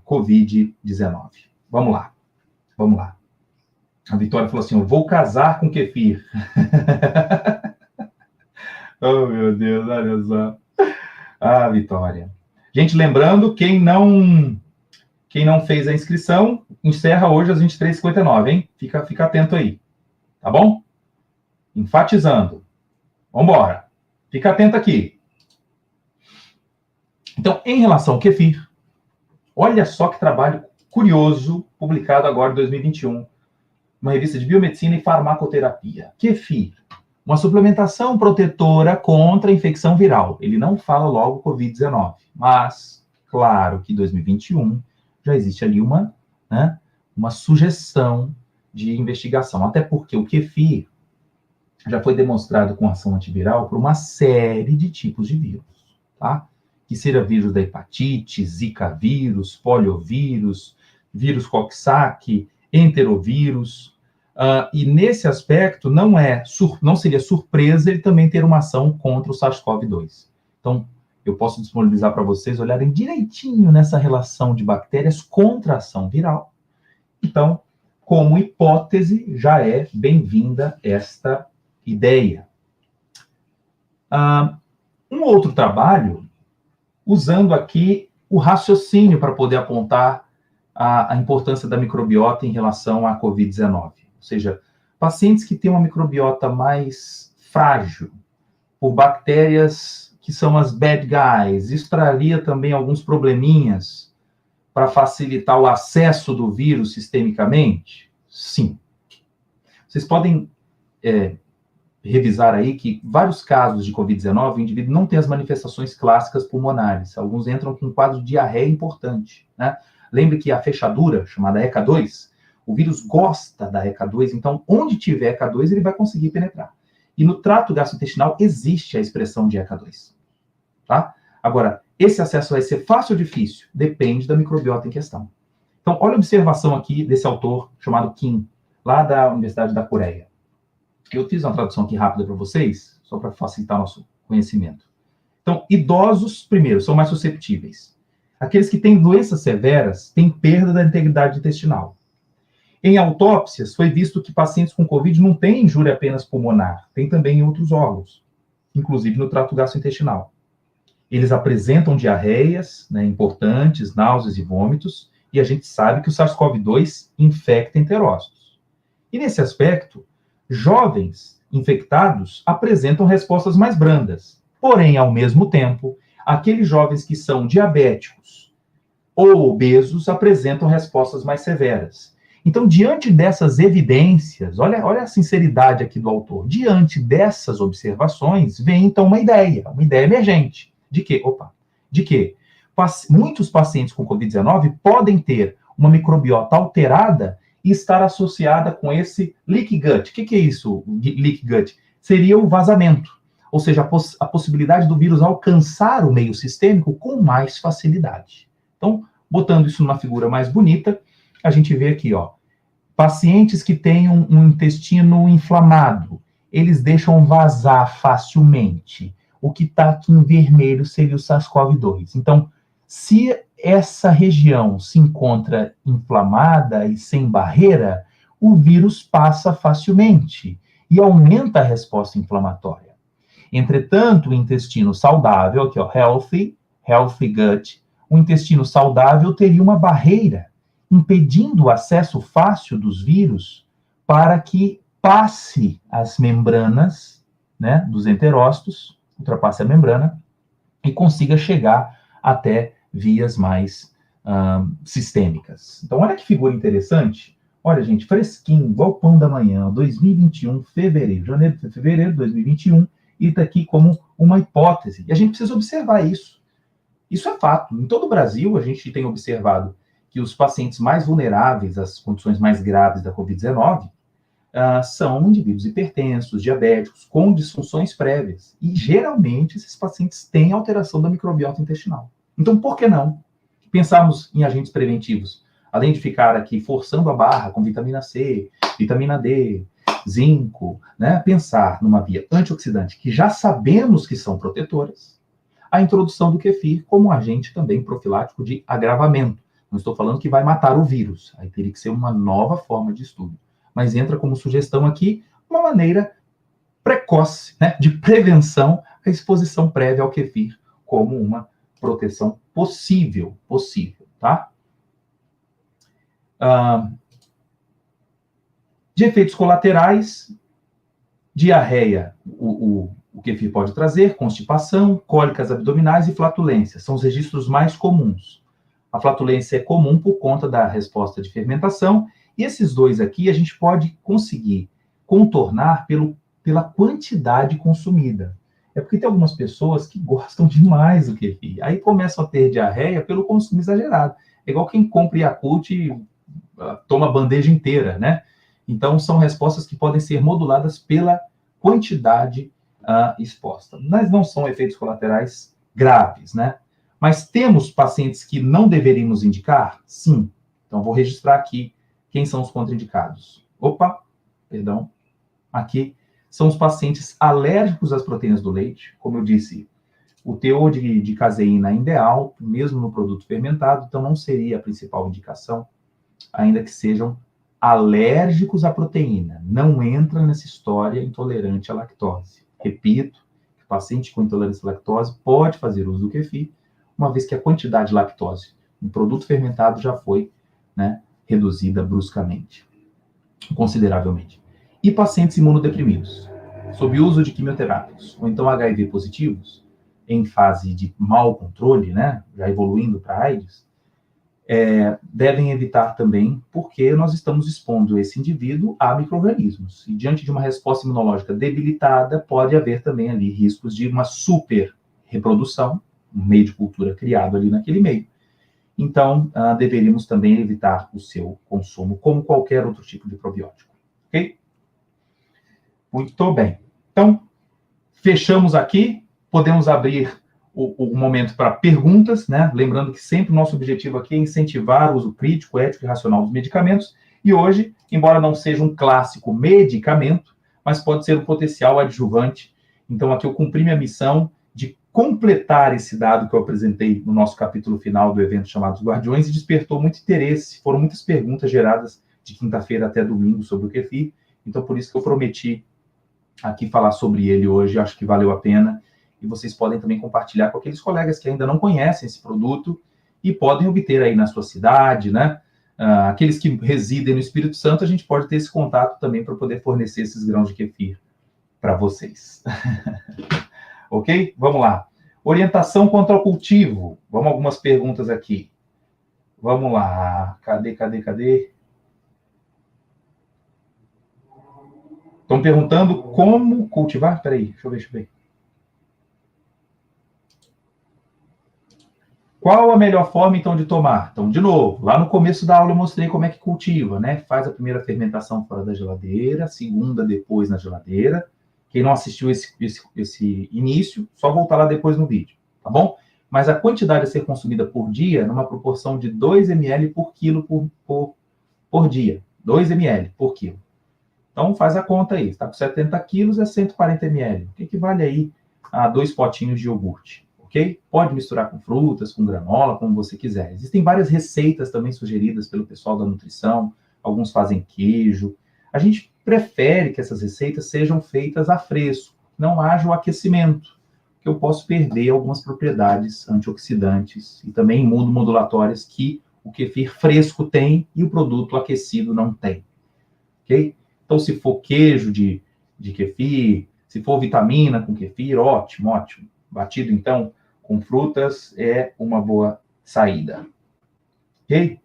Covid-19. Vamos lá. Vamos lá. A Vitória falou assim, eu vou casar com kefir. Oh, meu Deus, olha só. Ah, Vitória. Gente, lembrando, quem não fez a inscrição, encerra hoje às 23h59, hein? Fica atento aí, tá bom? Enfatizando. Vamos embora. Fica atento aqui. Então, em relação ao kefir, olha só que trabalho curioso, publicado agora em 2021, uma revista de biomedicina e farmacoterapia. Kefir, uma suplementação protetora contra a infecção viral. Ele não fala logo Covid-19, mas, claro que em 2021 já existe ali uma sugestão de investigação, até porque o kefir já foi demonstrado com ação antiviral por uma série de tipos de vírus, tá? Que seja vírus da hepatite, zika vírus, poliovírus, vírus Coxsackie, enterovírus, e nesse aspecto não seria surpresa ele também ter uma ação contra o SARS-CoV-2. Então, eu posso disponibilizar para vocês olharem direitinho nessa relação de bactérias contra a ação viral. Então, como hipótese, já é bem-vinda esta ideia. Um outro trabalho, usando aqui o raciocínio para poder apontar a importância da microbiota em relação à Covid-19. Ou seja, pacientes que têm uma microbiota mais frágil, por bactérias que são as bad guys, isso traria também alguns probleminhas para facilitar o acesso do vírus sistemicamente? Sim. Vocês podem revisar aí que vários casos de Covid-19, o indivíduo não tem as manifestações clássicas pulmonares. Alguns entram com um quadro de diarreia importante, né? Lembre que a fechadura, chamada ECA2, o vírus gosta da ECA2, então onde tiver ECA2 ele vai conseguir penetrar. E no trato gastrointestinal existe a expressão de ECA2, tá? Agora, esse acesso vai ser fácil ou difícil? Depende da microbiota em questão. Então, olha a observação aqui desse autor chamado Kim, lá da Universidade da Coreia. Eu fiz uma tradução aqui rápida para vocês, só para facilitar nosso conhecimento. Então, idosos, primeiro, são mais susceptíveis. Aqueles que têm doenças severas têm perda da integridade intestinal. Em autópsias, foi visto que pacientes com Covid não têm injúria apenas pulmonar, tem também em outros órgãos, inclusive no trato gastrointestinal. Eles apresentam diarreias, né, importantes, náuseas e vômitos, e a gente sabe que o SARS-CoV-2 infecta enterócitos. E nesse aspecto, jovens infectados apresentam respostas mais brandas. Porém, ao mesmo tempo, aqueles jovens que são diabéticos ou obesos apresentam respostas mais severas. Então, diante dessas evidências, olha a sinceridade aqui do autor, diante dessas observações, vem então uma ideia emergente. De quê? Muitos pacientes com Covid-19 podem ter uma microbiota alterada e estar associada com esse leaky gut. O que é isso, leaky gut? Seria o vazamento, ou seja, a possibilidade do vírus alcançar o meio sistêmico com mais facilidade. Então, botando isso numa figura mais bonita, a gente vê aqui, ó, Pacientes que têm um intestino inflamado, eles deixam vazar facilmente. O que está aqui em vermelho seria o SARS-CoV-2. Então, se essa região se encontra inflamada e sem barreira, o vírus passa facilmente e aumenta a resposta inflamatória. Entretanto, o intestino saudável, aqui ó, healthy gut, o intestino saudável teria uma barreira impedindo o acesso fácil dos vírus para que passe as membranas, né, dos enterócitos, ultrapasse a membrana e consiga chegar até vias mais sistêmicas. Então, olha que figura interessante. Olha, gente, fresquinho, igual pão da manhã, 2021, janeiro, fevereiro de 2021, e está aqui como uma hipótese. E a gente precisa observar isso. Isso é fato. Em todo o Brasil, a gente tem observado que os pacientes mais vulneráveis às condições mais graves da Covid-19 são indivíduos hipertensos, diabéticos, com disfunções prévias. E, geralmente, esses pacientes têm alteração da microbiota intestinal. Então, por que não pensarmos em agentes preventivos? Além de ficar aqui forçando a barra com vitamina C, vitamina D, zinco, né? Pensar numa via antioxidante, que já sabemos que são protetoras, a introdução do kefir como agente também profilático de agravamento. Não estou falando que vai matar o vírus, aí teria que ser uma nova forma de estudo. Mas entra como sugestão aqui uma maneira precoce, né, de prevenção à exposição prévia ao kefir, como uma proteção possível, tá? De efeitos colaterais, diarreia, o kefir pode trazer, constipação, cólicas abdominais e flatulência, são os registros mais comuns. A flatulência é comum por conta da resposta de fermentação, e esses dois aqui a gente pode conseguir contornar pela quantidade consumida. É porque tem algumas pessoas que gostam demais do kefir, aí começam a ter diarreia pelo consumo exagerado. É igual quem compra Yakult e toma a bandeja inteira, né? Então, são respostas que podem ser moduladas pela quantidade exposta. Mas não são efeitos colaterais graves, né? Mas temos pacientes que não deveríamos indicar? Sim. Então, vou registrar aqui quem são os contraindicados. Aqui são os pacientes alérgicos às proteínas do leite. Como eu disse, o teor de caseína ainda é alto, mesmo no produto fermentado, então não seria a principal indicação, ainda que sejam alérgicos à proteína. Não entra nessa história intolerante à lactose. Repito, que o paciente com intolerância à lactose pode fazer uso do kefir, uma vez que a quantidade de lactose no produto fermentado já foi, né, reduzida bruscamente, consideravelmente. E pacientes imunodeprimidos, sob uso de quimioterápicos, ou então HIV positivos, em fase de mau controle, né, já evoluindo para AIDS, devem evitar também, porque nós estamos expondo esse indivíduo a micro-organismos. E diante de uma resposta imunológica debilitada, pode haver também ali riscos de uma super reprodução, um meio de cultura criado ali naquele meio. Então, deveríamos também evitar o seu consumo, como qualquer outro tipo de probiótico. Ok? Muito bem. Então, fechamos aqui. Podemos abrir o momento para perguntas, né? Lembrando que sempre o nosso objetivo aqui é incentivar o uso crítico, ético e racional dos medicamentos. E hoje, embora não seja um clássico medicamento, mas pode ser um potencial adjuvante. Então, aqui eu cumpri minha missão de completar esse dado que eu apresentei no nosso capítulo final do evento chamado Os Guardiões e despertou muito interesse. Foram muitas perguntas geradas de quinta-feira até domingo sobre o kefir. Então, por isso que eu prometi aqui falar sobre ele hoje. Acho que valeu a pena. E vocês podem também compartilhar com aqueles colegas que ainda não conhecem esse produto e podem obter aí na sua cidade, né? Aqueles que residem no Espírito Santo, a gente pode ter esse contato também para poder fornecer esses grãos de kefir para vocês. Ok? Vamos lá. Orientação contra o cultivo. Vamos a algumas perguntas aqui. Vamos lá. Cadê? Estão perguntando como cultivar? Peraí, deixa eu ver. Qual a melhor forma, então, de tomar? Então, de novo, lá no começo da aula eu mostrei como é que cultiva, né? Faz a primeira fermentação fora da geladeira, a segunda depois na geladeira. Quem não assistiu esse início, só voltar lá depois no vídeo, tá bom? Mas a quantidade a ser consumida por dia, numa proporção de 2 ml por quilo por dia. 2 ml por quilo. Então, faz a conta aí. Está com 70 quilos, é 140 ml. O que equivale aí a 2 potinhos de iogurte, ok? Pode misturar com frutas, com granola, como você quiser. Existem várias receitas também sugeridas pelo pessoal da nutrição. Alguns fazem queijo. A gente prefere que essas receitas sejam feitas a fresco, não haja o aquecimento, que eu posso perder algumas propriedades antioxidantes e também imunomodulatórias que o kefir fresco tem e o produto aquecido não tem, ok? Então, se for queijo de kefir, se for vitamina com kefir, ótimo, ótimo. Batido, então, com frutas é uma boa saída, ok?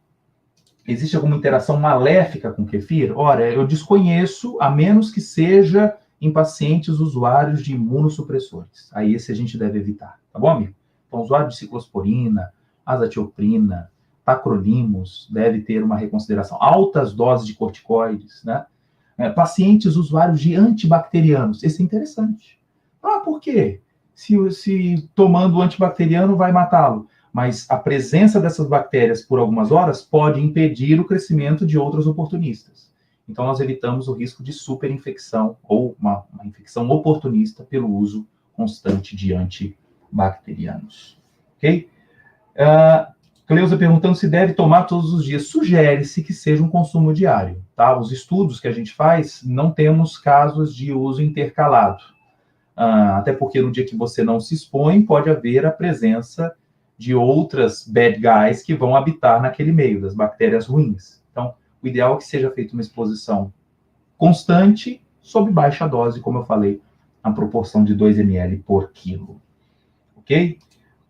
Existe alguma interação maléfica com kefir? Ora, eu desconheço, a menos que seja em pacientes usuários de imunossupressores. Aí esse a gente deve evitar, tá bom, amigo? Então, usuário de ciclosporina, azatioprina, tacrolimus, deve ter uma reconsideração. Altas doses de corticoides, né? Pacientes usuários de antibacterianos, esse é interessante. Ah, por quê? Se tomando antibacteriano vai matá-lo. Mas a presença dessas bactérias por algumas horas pode impedir o crescimento de outras oportunistas. Então, nós evitamos o risco de superinfecção ou uma infecção oportunista pelo uso constante de antibacterianos. Ok? Cleusa perguntando se deve tomar todos os dias. Sugere-se que seja um consumo diário. Tá? Os estudos que a gente faz, não temos casos de uso intercalado. Até porque no dia que você não se expõe, pode haver a presença de outras bad guys que vão habitar naquele meio, das bactérias ruins. Então, o ideal é que seja feita uma exposição constante, sob baixa dose, como eu falei, a proporção de 2 ml por quilo. Ok?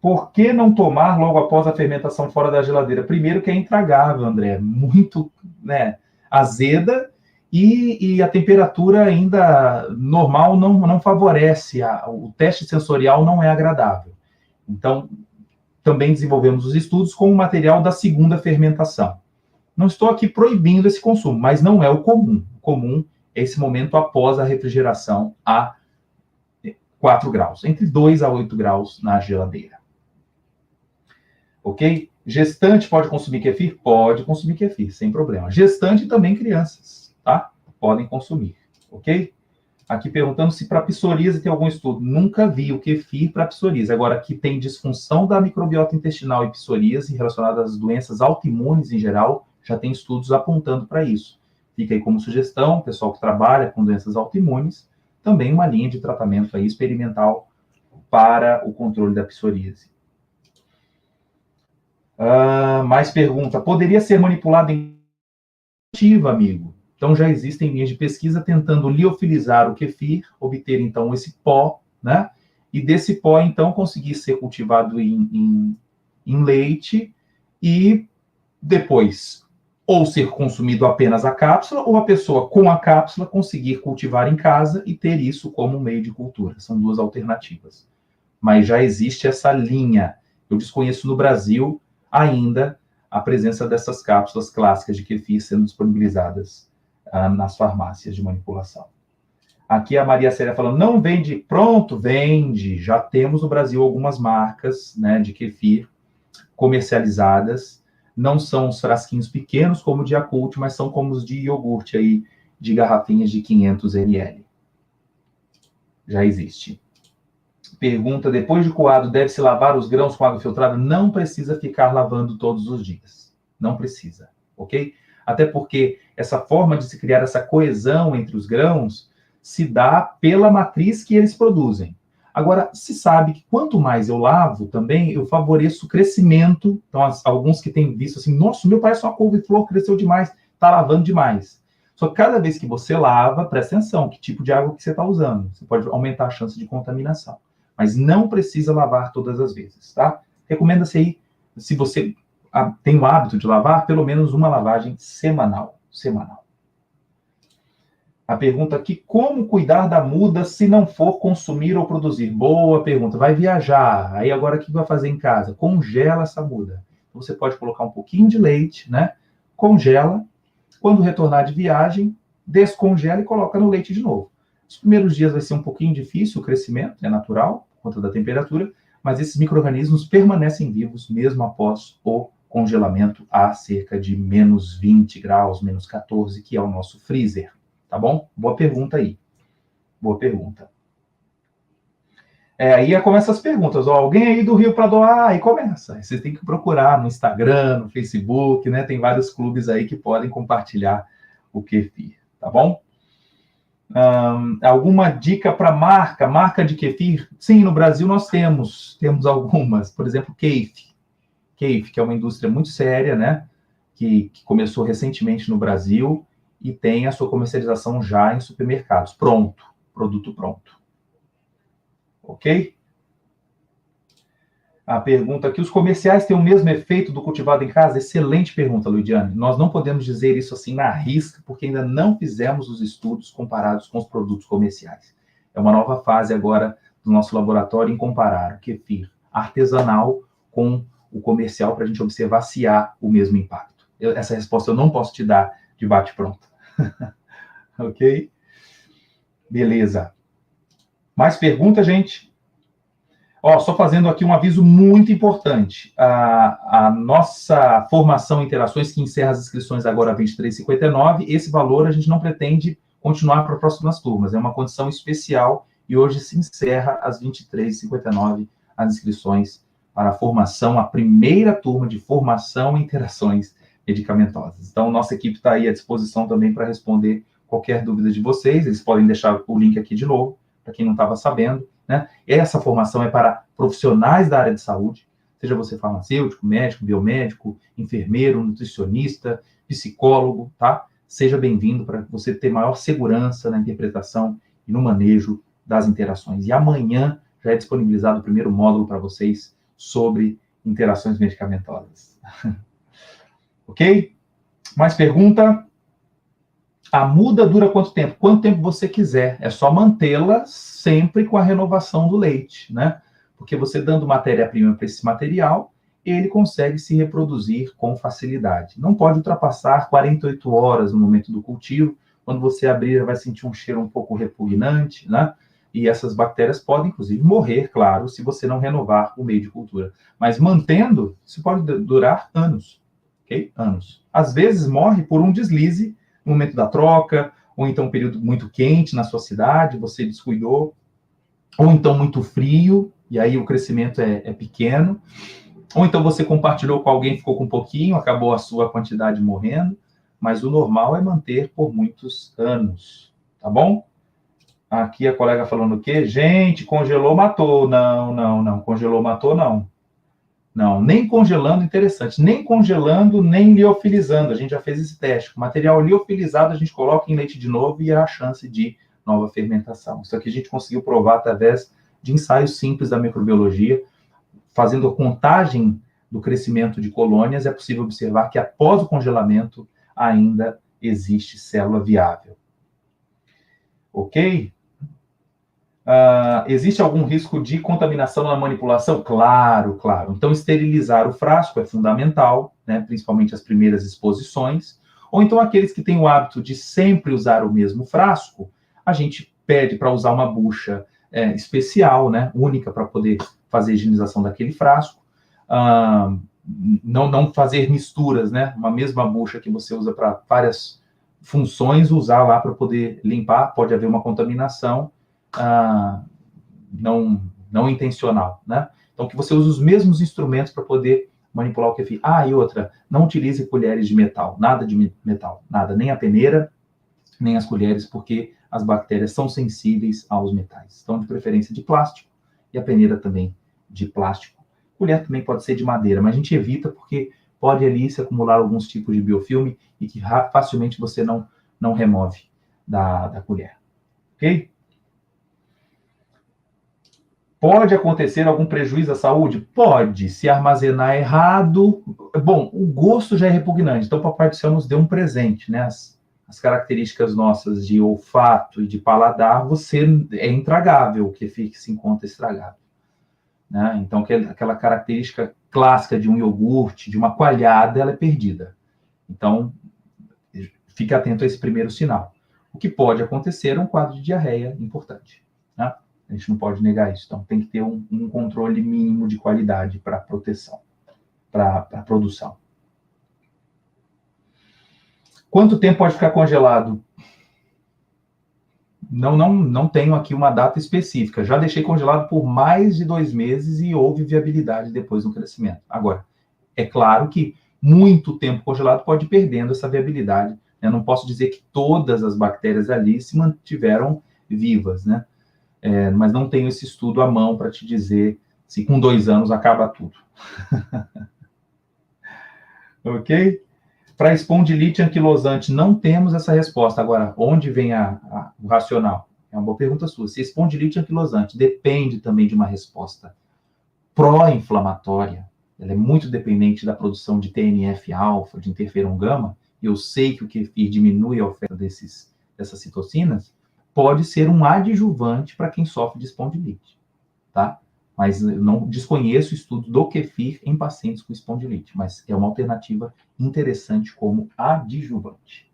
Por que não tomar logo após a fermentação fora da geladeira? Primeiro que é intragável, André, muito, né, azeda, e a temperatura ainda normal não favorece, o teste sensorial não é agradável. Então, também desenvolvemos os estudos com o material da segunda fermentação. Não estou aqui proibindo esse consumo, mas não é o comum. O comum é esse momento após a refrigeração a 4 graus, entre 2 a 8 graus na geladeira. Ok? Gestante pode consumir kefir? Pode consumir kefir, sem problema. Gestante e também crianças, tá? Podem consumir, ok? Aqui perguntando se para psoríase tem algum estudo. Nunca vi o kefir para psoríase. Agora, aqui tem disfunção da microbiota intestinal e psoríase relacionada às doenças autoimunes em geral, já tem estudos apontando para isso. Fica aí como sugestão, pessoal que trabalha com doenças autoimunes, também uma linha de tratamento aí experimental para o controle da psoríase. Mais pergunta. Poderia ser manipulado em ativa, amigo? Então, já existem linhas de pesquisa tentando liofilizar o kefir, obter, então, esse pó, né? E desse pó, então, conseguir ser cultivado em leite e depois ou ser consumido apenas a cápsula, ou a pessoa com a cápsula conseguir cultivar em casa e ter isso como meio de cultura. São duas alternativas. Mas já existe essa linha. Eu desconheço no Brasil ainda a presença dessas cápsulas clássicas de kefir sendo disponibilizadas nas farmácias de manipulação. Aqui a Maria Célia falando, não vende? Pronto, vende. Já temos no Brasil algumas marcas, né, de kefir comercializadas. Não são os frasquinhos pequenos como o de Yakult, mas são como os de iogurte aí, de garrafinhas de 500 ml. Já existe. Pergunta, depois de coado, deve-se lavar os grãos com água filtrada? Não precisa ficar lavando todos os dias. Não precisa, ok? Até porque essa forma de se criar essa coesão entre os grãos se dá pela matriz que eles produzem. Agora, se sabe que quanto mais eu lavo também, eu favoreço o crescimento. Então, alguns que têm visto assim, nossa, meu pai é só uma couve-flor, cresceu demais, está lavando demais. Só que cada vez que você lava, presta atenção, que tipo de água que você está usando. Você pode aumentar a chance de contaminação. Mas não precisa lavar todas as vezes, tá? Recomenda-se aí, se você tem o hábito de lavar, pelo menos uma lavagem semanal. A pergunta aqui, como cuidar da muda se não for consumir ou produzir? Boa pergunta. Vai viajar, aí agora o que vai fazer em casa? Congela essa muda. Você pode colocar um pouquinho de leite, né? Congela. Quando retornar de viagem, descongela e coloca no leite de novo. Os primeiros dias vai ser um pouquinho difícil o crescimento, é natural, por conta da temperatura, mas esses micro-organismos permanecem vivos mesmo após o congelamento a cerca de menos 20 graus, menos 14, que é o nosso freezer, tá bom? Boa pergunta aí. Boa pergunta. Aí começa as perguntas. Ó, alguém aí do Rio para doar? Aí começa. Aí você tem que procurar no Instagram, no Facebook, né? Tem vários clubes aí que podem compartilhar o kefir, tá bom? Alguma dica para marca de kefir? Sim, no Brasil nós temos algumas. Por exemplo, Keffe, que é uma indústria muito séria, né? Que começou recentemente no Brasil e tem a sua comercialização já em supermercados. Pronto, produto pronto. Ok? A pergunta aqui, os comerciais têm o mesmo efeito do cultivado em casa? Excelente pergunta, Luidiane. Nós não podemos dizer isso assim na risca, porque ainda não fizemos os estudos comparados com os produtos comerciais. É uma nova fase agora do nosso laboratório em comparar o kefir artesanal com o comercial para a gente observar se há o mesmo impacto. Essa resposta eu não posso te dar de bate-pronto. Ok? Beleza. Mais pergunta, gente? Só fazendo aqui um aviso muito importante. A nossa formação em interações, que encerra as inscrições agora a R$ 23,59, esse valor a gente não pretende continuar para próximas turmas. É uma condição especial e hoje se encerra às R$ 23,59 as inscrições para a formação, a primeira turma de formação em interações medicamentosas. Então, nossa equipe está aí à disposição também para responder qualquer dúvida de vocês. Eles podem deixar o link aqui de novo, para quem não estava sabendo. Né? Essa formação é para profissionais da área de saúde, seja você farmacêutico, médico, biomédico, enfermeiro, nutricionista, psicólogo, tá? Seja bem-vindo para você ter maior segurança na interpretação e no manejo das interações. E amanhã já é disponibilizado o primeiro módulo para vocês sobre interações medicamentosas. Ok? Mais pergunta? A muda dura quanto tempo? Quanto tempo você quiser. É só mantê-la sempre com a renovação do leite, né? Porque você dando matéria-prima para esse material, ele consegue se reproduzir com facilidade. Não pode ultrapassar 48 horas no momento do cultivo. Quando você abrir, vai sentir um cheiro um pouco repugnante, né? E essas bactérias podem, inclusive, morrer, claro, se você não renovar o meio de cultura. Mas mantendo, isso pode durar anos, ok? Anos. Às vezes morre por um deslize no momento da troca, ou então um período muito quente na sua cidade, você descuidou, ou então muito frio, e aí o crescimento é pequeno, ou então você compartilhou com alguém, ficou com um pouquinho, acabou a sua quantidade morrendo, mas o normal é manter por muitos anos, tá bom? Aqui a colega falando o quê? Gente, congelou, matou. Não, congelou, matou, não. Não, nem congelando, interessante, nem congelando, nem liofilizando. A gente já fez esse teste. O material liofilizado a gente coloca em leite de novo e há a chance de nova fermentação. Isso aqui a gente conseguiu provar através de ensaios simples da microbiologia. Fazendo a contagem do crescimento de colônias, é possível observar que após o congelamento ainda existe célula viável. Ok? Existe algum risco de contaminação na manipulação? Claro. Então, esterilizar o frasco é fundamental, né? Principalmente as primeiras exposições. Ou então, aqueles que têm o hábito de sempre usar o mesmo frasco, a gente pede para usar uma bucha especial, né? Única, para poder fazer a higienização daquele frasco. Não fazer misturas, né? Uma mesma bucha que você usa para várias funções, usar lá para poder limpar, pode haver uma contaminação não intencional, né? Então, que você use os mesmos instrumentos para poder manipular o kefir. E outra, não utilize colheres de metal, nada de metal, nada, nem a peneira, nem as colheres, porque as bactérias são sensíveis aos metais. Então, de preferência de plástico, e a peneira também de plástico. Colher também pode ser de madeira, mas a gente evita porque pode ali se acumular alguns tipos de biofilme e que facilmente você não remove da colher. Ok? Pode acontecer algum prejuízo à saúde? Pode, se armazenar errado. Bom, o gosto já é repugnante, então o Papai do Céu nos deu um presente, né? As características nossas de olfato e de paladar, você é intragável, o que se encontra estragado. Né? Então, aquela característica clássica de um iogurte, de uma coalhada, ela é perdida. Então, fique atento a esse primeiro sinal. O que pode acontecer é um quadro de diarreia importante, né? A gente não pode negar isso. Então, tem que ter um controle mínimo de qualidade para proteção, para produção. Quanto tempo pode ficar congelado? Não tenho aqui uma data específica. Já deixei congelado por mais de 2 meses e houve viabilidade depois no crescimento. Agora, é claro que muito tempo congelado pode ir perdendo essa viabilidade. Eu não posso dizer que todas as bactérias ali se mantiveram vivas, né? Mas não tenho esse estudo à mão para te dizer se com 2 anos acaba tudo. Ok? Para espondilite anquilosante, não temos essa resposta. Agora, onde vem o racional? É uma boa pergunta sua. Se espondilite anquilosante depende também de uma resposta pró-inflamatória, ela é muito dependente da produção de TNF-alfa, de interferon gama, e eu sei que o kefir diminui a oferta dessas citocinas, pode ser um adjuvante para quem sofre de espondilite, tá? Mas eu não desconheço o estudo do kefir em pacientes com espondilite, mas é uma alternativa interessante como adjuvante.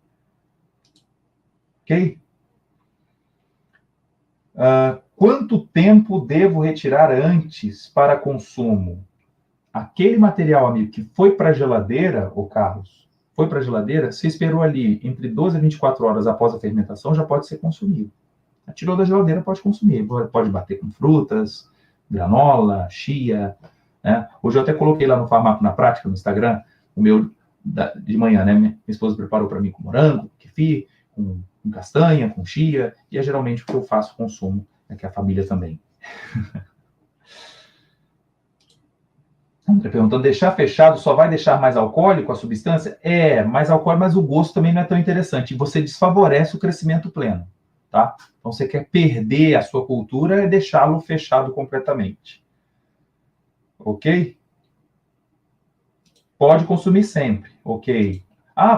Ok? Quanto tempo devo retirar antes para consumo? Aquele material, amigo, que foi para a geladeira, ô Carlos, foi para a geladeira, você esperou ali entre 12 a 24 horas após a fermentação, já pode ser consumido. Tirou da geladeira, pode consumir. Pode bater com frutas, granola, chia, né? Hoje eu até coloquei lá no Farmaco na Prática, no Instagram, o meu de manhã, né? Minha esposa preparou para mim com morango, com kefir, com castanha, com chia, e é geralmente o que eu faço consumo, né, que a família também. André perguntando, deixar fechado só vai deixar mais alcoólico a substância? Mais alcoólico, mas o gosto também não é tão interessante. E você desfavorece o crescimento pleno, tá? Então, você quer perder a sua cultura, é deixá-lo fechado completamente. Ok? Pode consumir sempre, ok?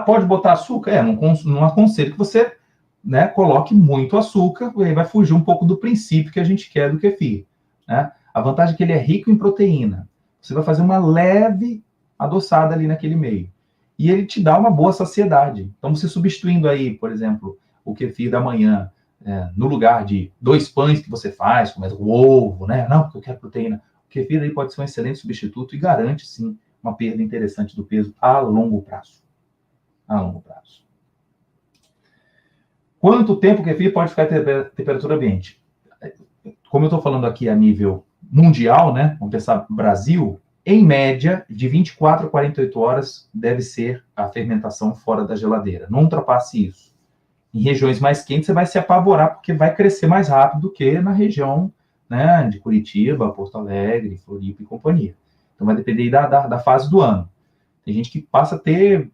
Pode botar açúcar? Não aconselho que você, né, coloque muito açúcar, aí vai fugir um pouco do princípio que a gente quer do kefir, né? A vantagem é que ele é rico em proteína. Você vai fazer uma leve adoçada ali naquele meio. E ele te dá uma boa saciedade. Então, você substituindo aí, por exemplo, o kefir da manhã, no lugar de 2 pães que você faz, começa com ovo, né? Não, porque eu quero proteína. O kefir aí pode ser um excelente substituto e garante, sim, uma perda interessante do peso a longo prazo. A longo prazo. Quanto tempo o kefir pode ficar em temperatura ambiente? Como eu estou falando aqui a nível mundial, né? Vamos pensar Brasil, em média, de 24 a 48 horas deve ser a fermentação fora da geladeira. Não ultrapasse isso. Em regiões mais quentes, você vai se apavorar, porque vai crescer mais rápido do que na região, né, de Curitiba, Porto Alegre, Floripa e companhia. Então, vai depender da fase do ano. Tem gente que passa a ter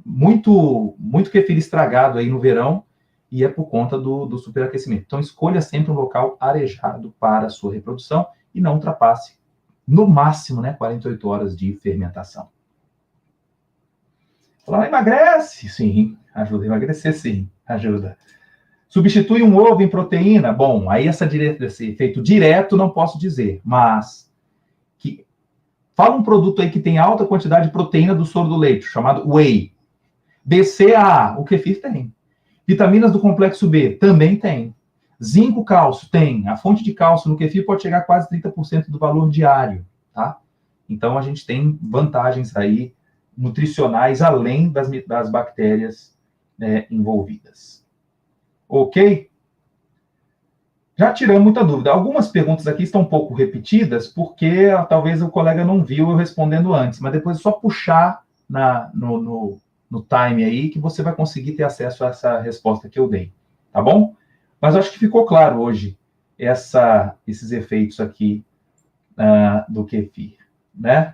muito kefir estragado aí no verão, e é por conta do superaquecimento. Então, escolha sempre um local arejado para a sua reprodução e não ultrapasse, no máximo, né, 48 horas de fermentação. Falar, emagrece? Sim, ajuda a emagrecer, sim, ajuda. Substitui um ovo em proteína? Bom, aí esse efeito direto não posso dizer, mas fala um produto aí que tem alta quantidade de proteína do soro do leite, chamado whey. BCAA, o kefir tem. Vitaminas do complexo B, também tem. Zinco, cálcio, tem. A fonte de cálcio no kefir pode chegar a quase 30% do valor diário, tá? Então, a gente tem vantagens aí nutricionais, além das bactérias envolvidas. Ok? Já tiramos muita dúvida. Algumas perguntas aqui estão um pouco repetidas, porque talvez o colega não viu eu respondendo antes, mas depois é só puxar no time aí que você vai conseguir ter acesso a essa resposta que eu dei, tá bom? Mas acho que ficou claro hoje esses efeitos aqui do kefir, né?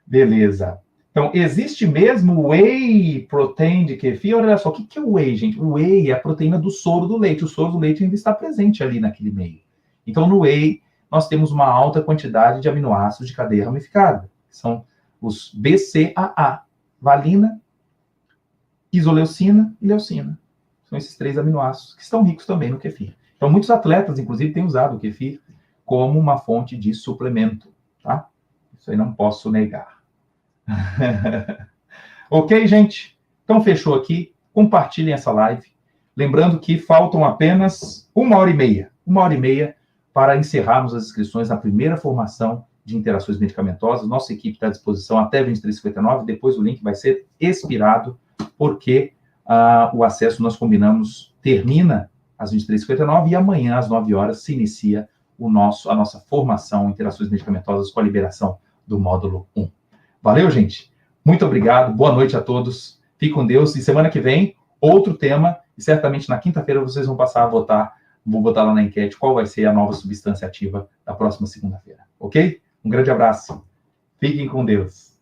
Beleza. Então, existe mesmo whey protein de kefir? Olha só, o que é o whey, gente? O whey é a proteína do soro do leite. O soro do leite ainda está presente ali naquele meio. Então, no whey, nós temos uma alta quantidade de aminoácidos de cadeia ramificada. São os BCAA, valina, isoleucina e leucina. São esses 3 aminoácidos que estão ricos também no kefir. Então, muitos atletas, inclusive, têm usado o kefir como uma fonte de suplemento, tá? Isso aí não posso negar. Ok, gente? Então, fechou aqui. Compartilhem essa live. Lembrando que faltam apenas 1 hora e meia. 1 hora e meia para encerrarmos as inscrições na primeira formação de interações medicamentosas. Nossa equipe está à disposição até 23h59, depois o link vai ser expirado, porque o acesso, nós combinamos, termina às 23h59 e amanhã, às 9 horas, se inicia a nossa formação em interações medicamentosas com a liberação do módulo 1. Valeu, gente? Muito obrigado, boa noite a todos, fique com Deus, e semana que vem, outro tema, e certamente na quinta-feira vocês vão passar a votar, vou botar lá na enquete qual vai ser a nova substância ativa da próxima segunda-feira, ok? Um grande abraço, fiquem com Deus.